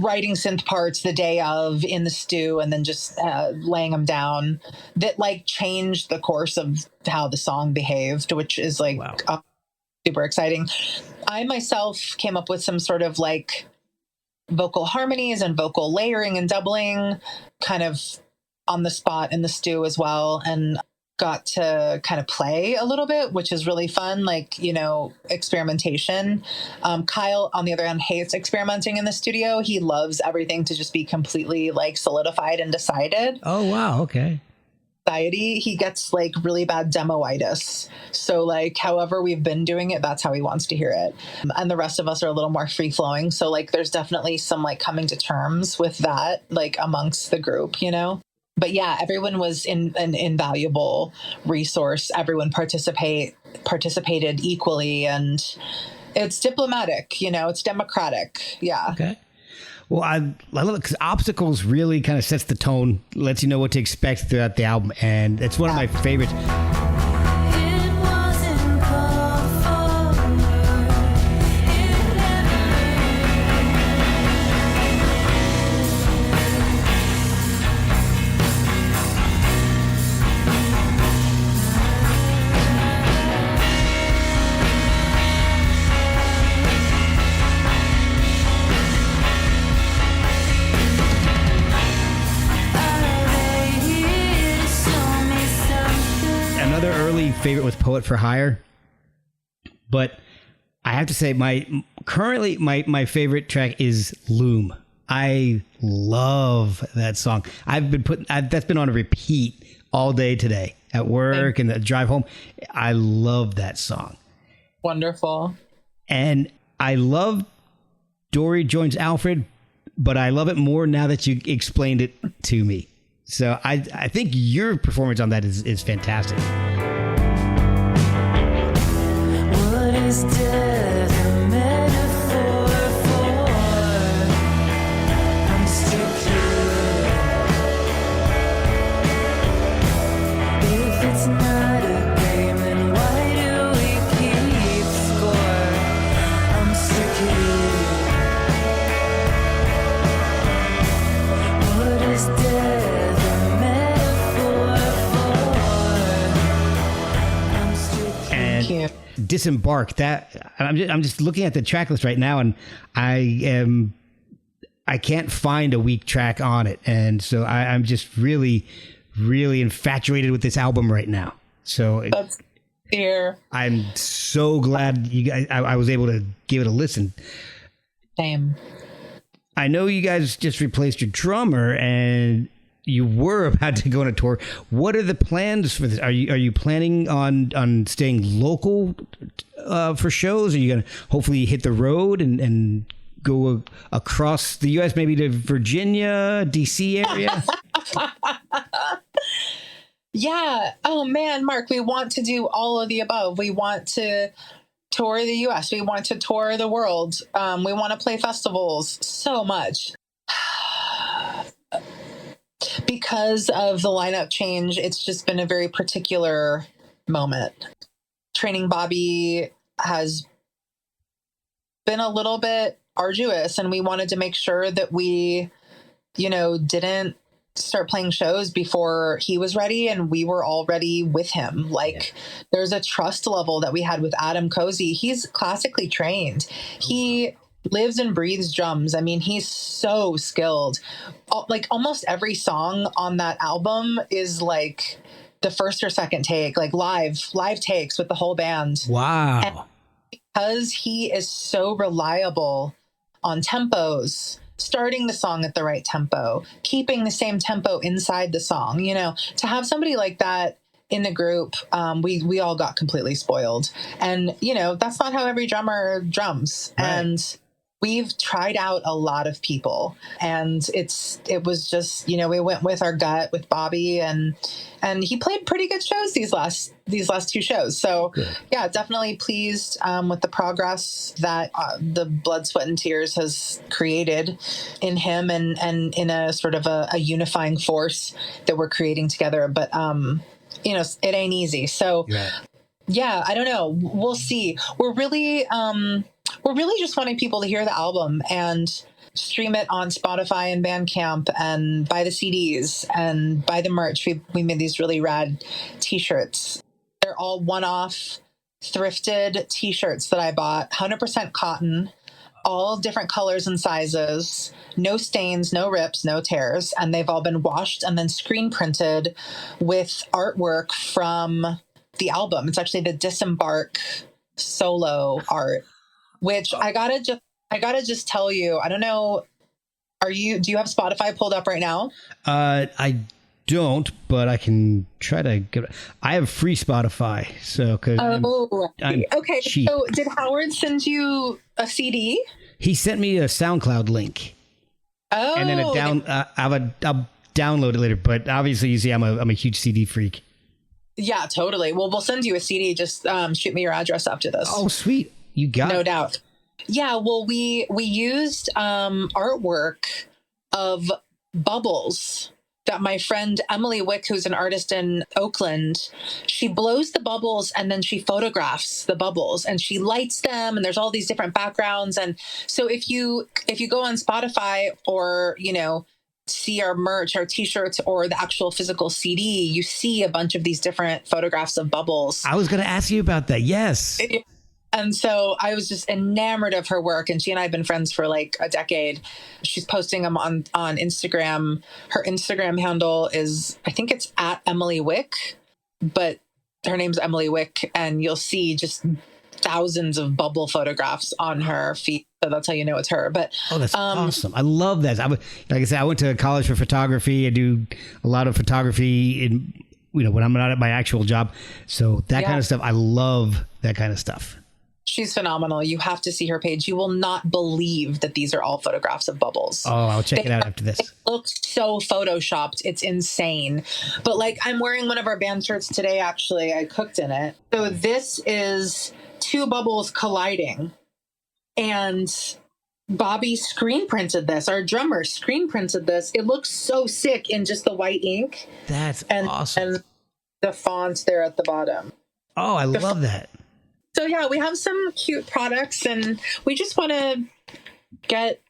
writing synth parts the day of in the stew and then just laying them down, that like changed the course of how the song behaved, which is like super exciting. I myself came up with some sort of like vocal harmonies and vocal layering and doubling kind of on the spot in the stew as well, and got to kind of play a little bit, which is really fun, like, experimentation. Kyle, on the other hand, hates experimenting in the studio. He loves everything to just be completely like solidified and decided. Oh, wow. Okay. He gets like really bad demoitis. So like, however we've been doing it, that's how he wants to hear it. And the rest of us are a little more free flowing. So like, there's definitely some like coming to terms with that, like amongst the group, But yeah, everyone was an invaluable resource. Everyone participated equally, and it's diplomatic, it's democratic. Yeah. Okay. Well, I love it because Obstacles really kind of sets the tone, lets you know what to expect throughout the album, and it's one of my favorites. Favorite with Poet for Hire, but I have to say my favorite track is Loom. I love that song. That's been on a repeat all day today at work and the drive home. I love that song. Wonderful. And I love Dory joins Alfred, but I love it more now that you explained it to me. So I think your performance on that is fantastic. Is death a metaphor for I'm secure? If it's not a game, then why do we keep score? I'm secure. What is death a metaphor for? I'm secure. And Disembark, that I'm just looking at the track list right now, and I can't find a weak track on it, and so I'm just really infatuated with this album right now. So that's fair. I'm so glad you guys I was able to give it a listen. Same. I know you guys just replaced your drummer and you were about to go on a tour. What are the plans for this? Are you planning on staying local for shows? Are you going to hopefully hit the road and go across the U.S., maybe to Virginia, D.C. area? Yeah. Oh man, Mark, we want to do all of the above. We want to tour the U.S. We want to tour the world. We want to play festivals so much. Because of the lineup change, it's just been a very particular moment. Training Bobby has been a little bit arduous, and we wanted to make sure that we, didn't start playing shows before he was ready and we were all ready with him. Like, there's a trust level that we had with Adam Cozy. He's classically trained. He lives and breathes drums. I mean, he's so skilled. Like, almost every song on that album is like the first or second take, like live takes with the whole band. Wow. And because he is so reliable on tempos, starting the song at the right tempo, keeping the same tempo inside the song, to have somebody like that in the group, we all got completely spoiled. And, that's not how every drummer drums. Right. And we've tried out a lot of people, and it was just, we went with our gut with Bobby, and he played pretty good shows these last two shows. So good. Yeah, definitely pleased with the progress that the Blood, Sweat and Tears has created in him, and in a sort of a unifying force that we're creating together. But it ain't easy. So yeah, I don't know. We'll see. We're really just wanting people to hear the album and stream it on Spotify and Bandcamp and buy the CDs and buy the merch. We made these really rad t-shirts. They're all one-off thrifted t-shirts that I bought, 100% cotton, all different colors and sizes, no stains, no rips, no tears. And they've all been washed and then screen printed with artwork from the album. It's actually the Disembark solo art, which I gotta just tell you, I don't know, do you have Spotify pulled up right now? I don't, but I can try to I have free Spotify, so I'm okay. cheap. So did Howard send you a CD? He sent me a SoundCloud link. Oh, and then I'll download it later. But obviously, you see, I'm a huge CD freak. Yeah, totally. Well, we'll send you a CD. Just shoot me your address after this. Oh, sweet. You got it. No doubt. Yeah, well, we used artwork of bubbles that my friend Emily Wick, who's an artist in Oakland, she blows the bubbles and then she photographs the bubbles and she lights them, and there's all these different backgrounds. And so if you go on Spotify or, see our merch, our t-shirts, or the actual physical CD, you see a bunch of these different photographs of bubbles. I was going to ask you about that. Yes. And so I was just enamored of her work, and she and I have been friends for like a decade. She's posting them on Instagram. Her Instagram handle is, I think it's at Emily Wick, but her name's Emily Wick, and you'll see just thousands of bubble photographs on her feed. So that's how you know it's her. But that's awesome. I love that. Like I said, I went to college for photography. I do a lot of photography in, when I'm not at my actual job. So that kind of stuff, I love that kind of stuff. She's phenomenal. You have to see her page. You will not believe that these are all photographs of bubbles. Oh, I'll check it out after this. It looks so photoshopped. It's insane. But like, I'm wearing one of our band shirts today, actually. I cooked in it. So this is two bubbles colliding. And Bobby screen printed this. Our drummer screen printed this. It looks so sick in just the white ink. That's awesome. And the font there at the bottom. Oh, I love that. So yeah, we have some cute products, and we just want to get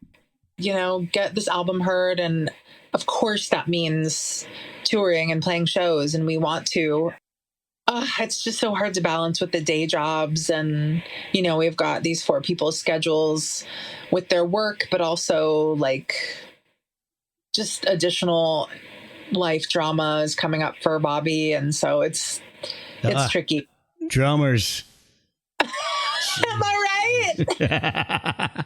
this album heard. And of course that means touring and playing shows, and we want to. It's just so hard to balance with the day jobs, and we've got these 4 people's schedules with their work, but also like just additional life drama is coming up for Bobby, and so it's tricky. Drummers. Am I right?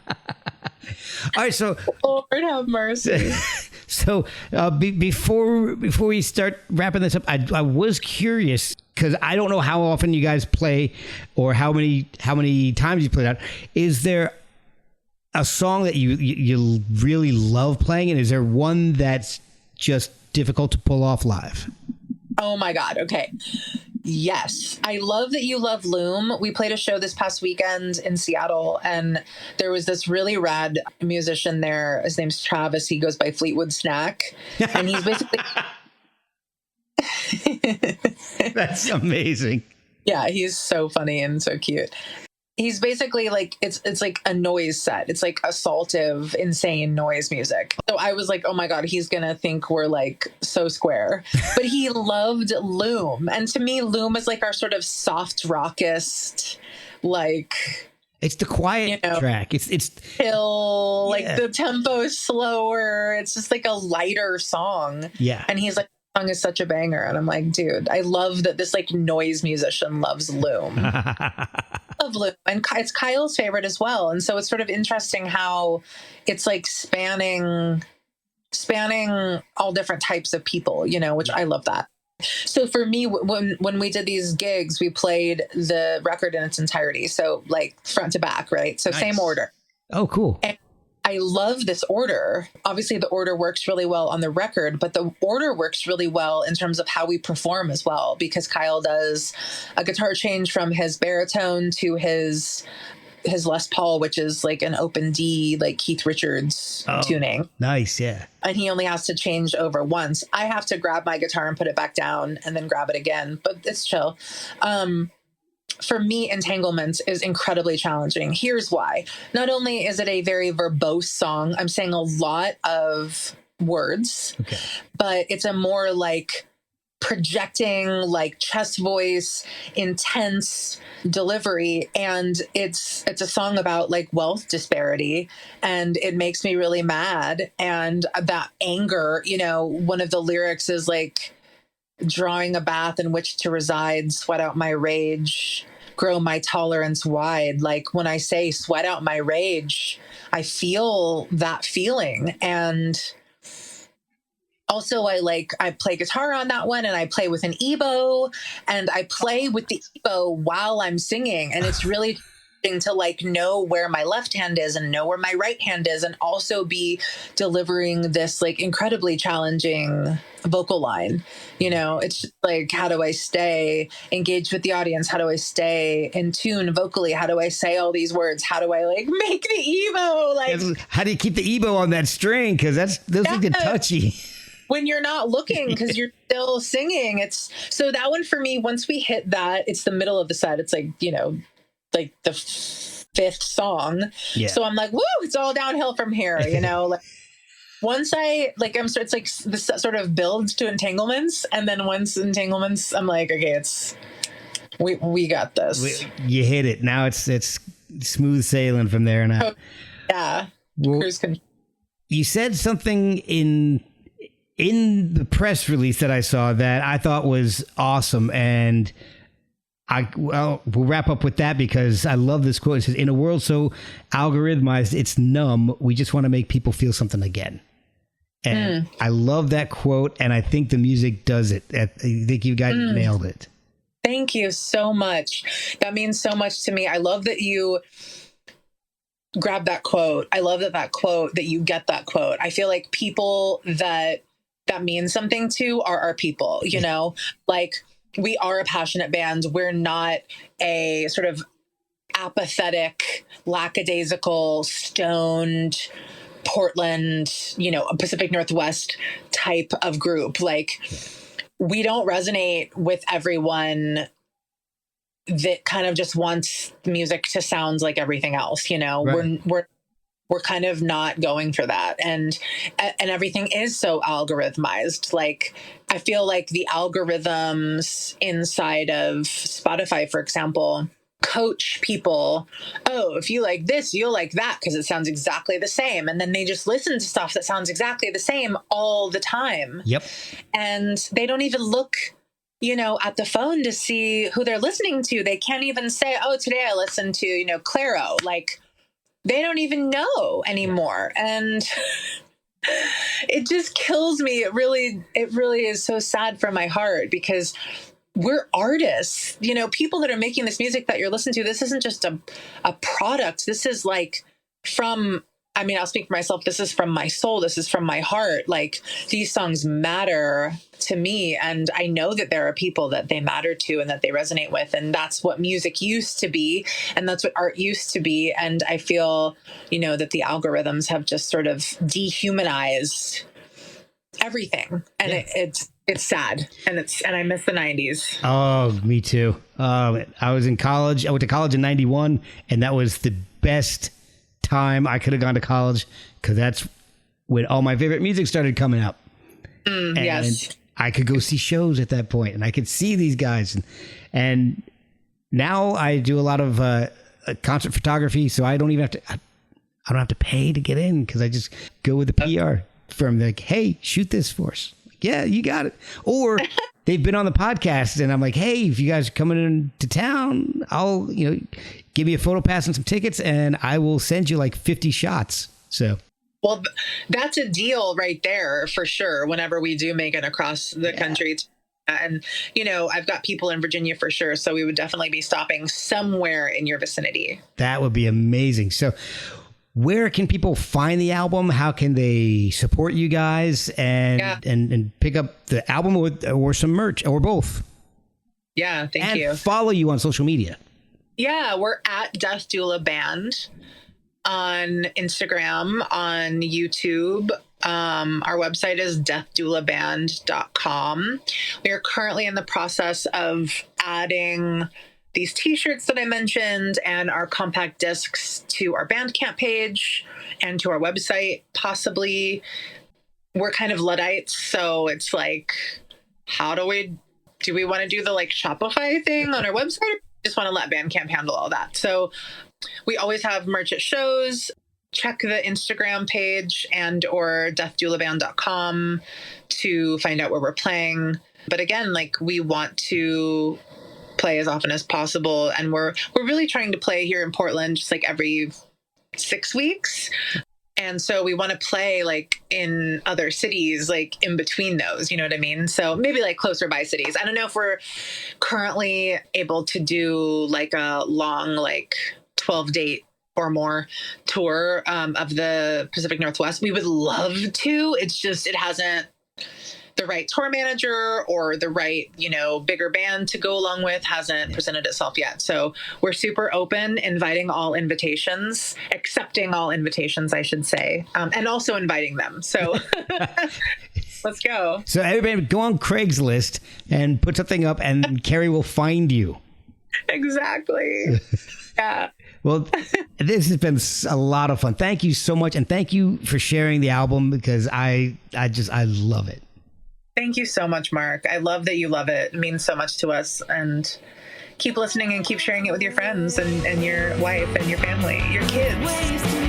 All right, so Lord have mercy. So before we start wrapping this up, I was curious, because I don't know how often you guys play or how many times you played out. Is there a song that you really love playing, and is there one that's just difficult to pull off live? Oh my God. Okay. Yes. I love that you love Loom. We played a show this past weekend in Seattle, and there was this really rad musician there. His name's Travis. He goes by Fleetwood Snack, and he's basically... That's amazing. Yeah, he's so funny and so cute. He's basically like, it's like a noise set. It's like assaultive, insane noise music. So I was like, oh my God, he's going to think we're like so square. But he loved Loom. And to me, Loom is like our sort of soft rockest, like... It's the quiet track. It's chill, like the tempo is slower. It's just like a lighter song. Yeah. And he's like, the song is such a banger. And I'm like, dude, I love that this like noise musician loves Loom. Love Loom. And it's Kyle's favorite as well. And so it's sort of interesting how it's like spanning all different types of people, you know, which I love that. So for me, when we did these gigs, we played the record in its entirety. So like front to back, right? So same order. Oh, cool. And I love this order. Obviously, the order works really well on the record, but the order works really well in terms of how we perform as well, because Kyle does a guitar change from his baritone to his Les Paul, which is like an open D, like Keith Richards tuning. Nice, yeah. And he only has to change over once. I have to grab my guitar and put it back down and then grab it again, but it's chill. For me, Entanglements is incredibly challenging. Here's why. Not only is it a very verbose song, I'm saying a lot of words, but it's a more like projecting, like chest voice, intense delivery. And it's a song about like wealth disparity, and it makes me really mad. And that anger, you know, one of the lyrics is like, drawing a bath in which to reside, sweat out my rage, grow my tolerance wide. Like when I say sweat out my rage, I feel that feeling. And also I play guitar on that one, and I play with an EBow, and I play with the EBow while I'm singing. And it's really to like know where my left hand is and know where my right hand is, and also be delivering this like incredibly challenging vocal line. You know, it's just like, how do I stay engaged with the audience? How do I stay in tune vocally? How do I say all these words? How do I like make the EBow? Like, how do you keep the EBow on that string? Because those get touchy. When you're not looking, because you're still singing. It's so that one for me, once we hit that, it's the middle of the set. It's like, you know, like the fifth song. Yeah. So I'm like, woo, it's all downhill from here, you know. Like once it's like this sort of builds to Entanglements, and then once Entanglements, I'm like, okay, we got this. You hit it. Now it's smooth sailing from there. Now. Oh, yeah. Well, you said something in the press release that I saw that I thought was awesome, and we'll wrap up with that because I love this quote. It says, "In a world so algorithmized, it's numb. We just want to make people feel something again." And I love that quote, and I think the music does it. I think you guys nailed it. Thank you so much. That means so much to me. I love that you grab that quote. I love that you get that quote. I feel like people that means something to are our people, you know, like we are a passionate band. We're not a sort of apathetic, lackadaisical, stoned Portland, you know, a Pacific Northwest type of group. Like we don't resonate with everyone that kind of just wants music to sound like everything else. You know, right. We're kind of not going for that. And everything is so algorithmized. Like, I feel like the algorithms inside of Spotify, for example, coach people. Oh, if you like this, you'll like that because it sounds exactly the same. And then they just listen to stuff that sounds exactly the same all the time. Yep. And they don't even look, you know, at the phone to see who they're listening to. They can't even say, oh, today I listened to, you know, Clairo. Like, they don't even know anymore. And it just kills me. It really is so sad for my heart because we're artists, you know, people that are making this music that you're listening to. This isn't just a product. This is like I'll speak for myself. This is from my soul. This is from my heart. Like, these songs matter to me. And I know that there are people that they matter to and that they resonate with. And that's what music used to be. And that's what art used to be. And I feel, you know, that the algorithms have just sort of dehumanized everything. And It's sad, and I miss the 90s. Oh, me too. I was in college. I went to college in 91, and that was the best time I could have gone to college because that's when all my favorite music started coming out. And Yes. I could go see shows at that point, and I could see these guys. And now I do a lot of concert photography, so I don't even have to. I don't have to pay to get in because I just go with the PR firm. They're like, hey, shoot this for us. Yeah, you got it. Or they've been on the podcast and I'm like, hey, if you guys are coming into town, I'll, give me a photo pass and some tickets and I will send you like 50 shots. So, Well, that's a deal right there for sure. Whenever we do make it across the country. And, I've got people in Virginia for sure. So we would definitely be stopping somewhere in your vicinity. that would be amazing. So where can people find the album? How can they support you guys and pick up the album or some merch or both? Yeah, thank And you. follow you on social media. Yeah, we're at Death Doula Band on Instagram, on YouTube. Our website is deathdoulaband.com. We are currently in the process of adding these t-shirts that I mentioned and our compact discs to our Bandcamp page and to our website. Possibly, we're kind of Luddites, so it's like, do we want to do the like Shopify thing on our website? Or just want to let Bandcamp handle all that. So we always have merch at shows. Check the Instagram page and or deathdoulaband.com to find out where we're playing. But again, like we want to play as often as possible. And we're really trying to play here in Portland, just like every 6 weeks. And so we want to play like in other cities, like in between those, you know what I mean? So maybe like closer by cities. I don't know if we're currently able to do like a long, like 12 date or more tour of the Pacific Northwest. We would love to. It's just, it hasn't the right tour manager or the right, bigger band to go along with hasn't presented itself yet. So we're super open, inviting all invitations, accepting all invitations, I should say, and also inviting them. So let's go. So everybody go on Craigslist and put something up and Kerry will find you. Exactly. Yeah. Well, this has been a lot of fun. Thank you so much. And thank you for sharing the album because I love it. Thank you so much, Mark. I love that you love it. It means so much to us. And keep listening and keep sharing it with your friends and your wife and your family, your kids. Wasting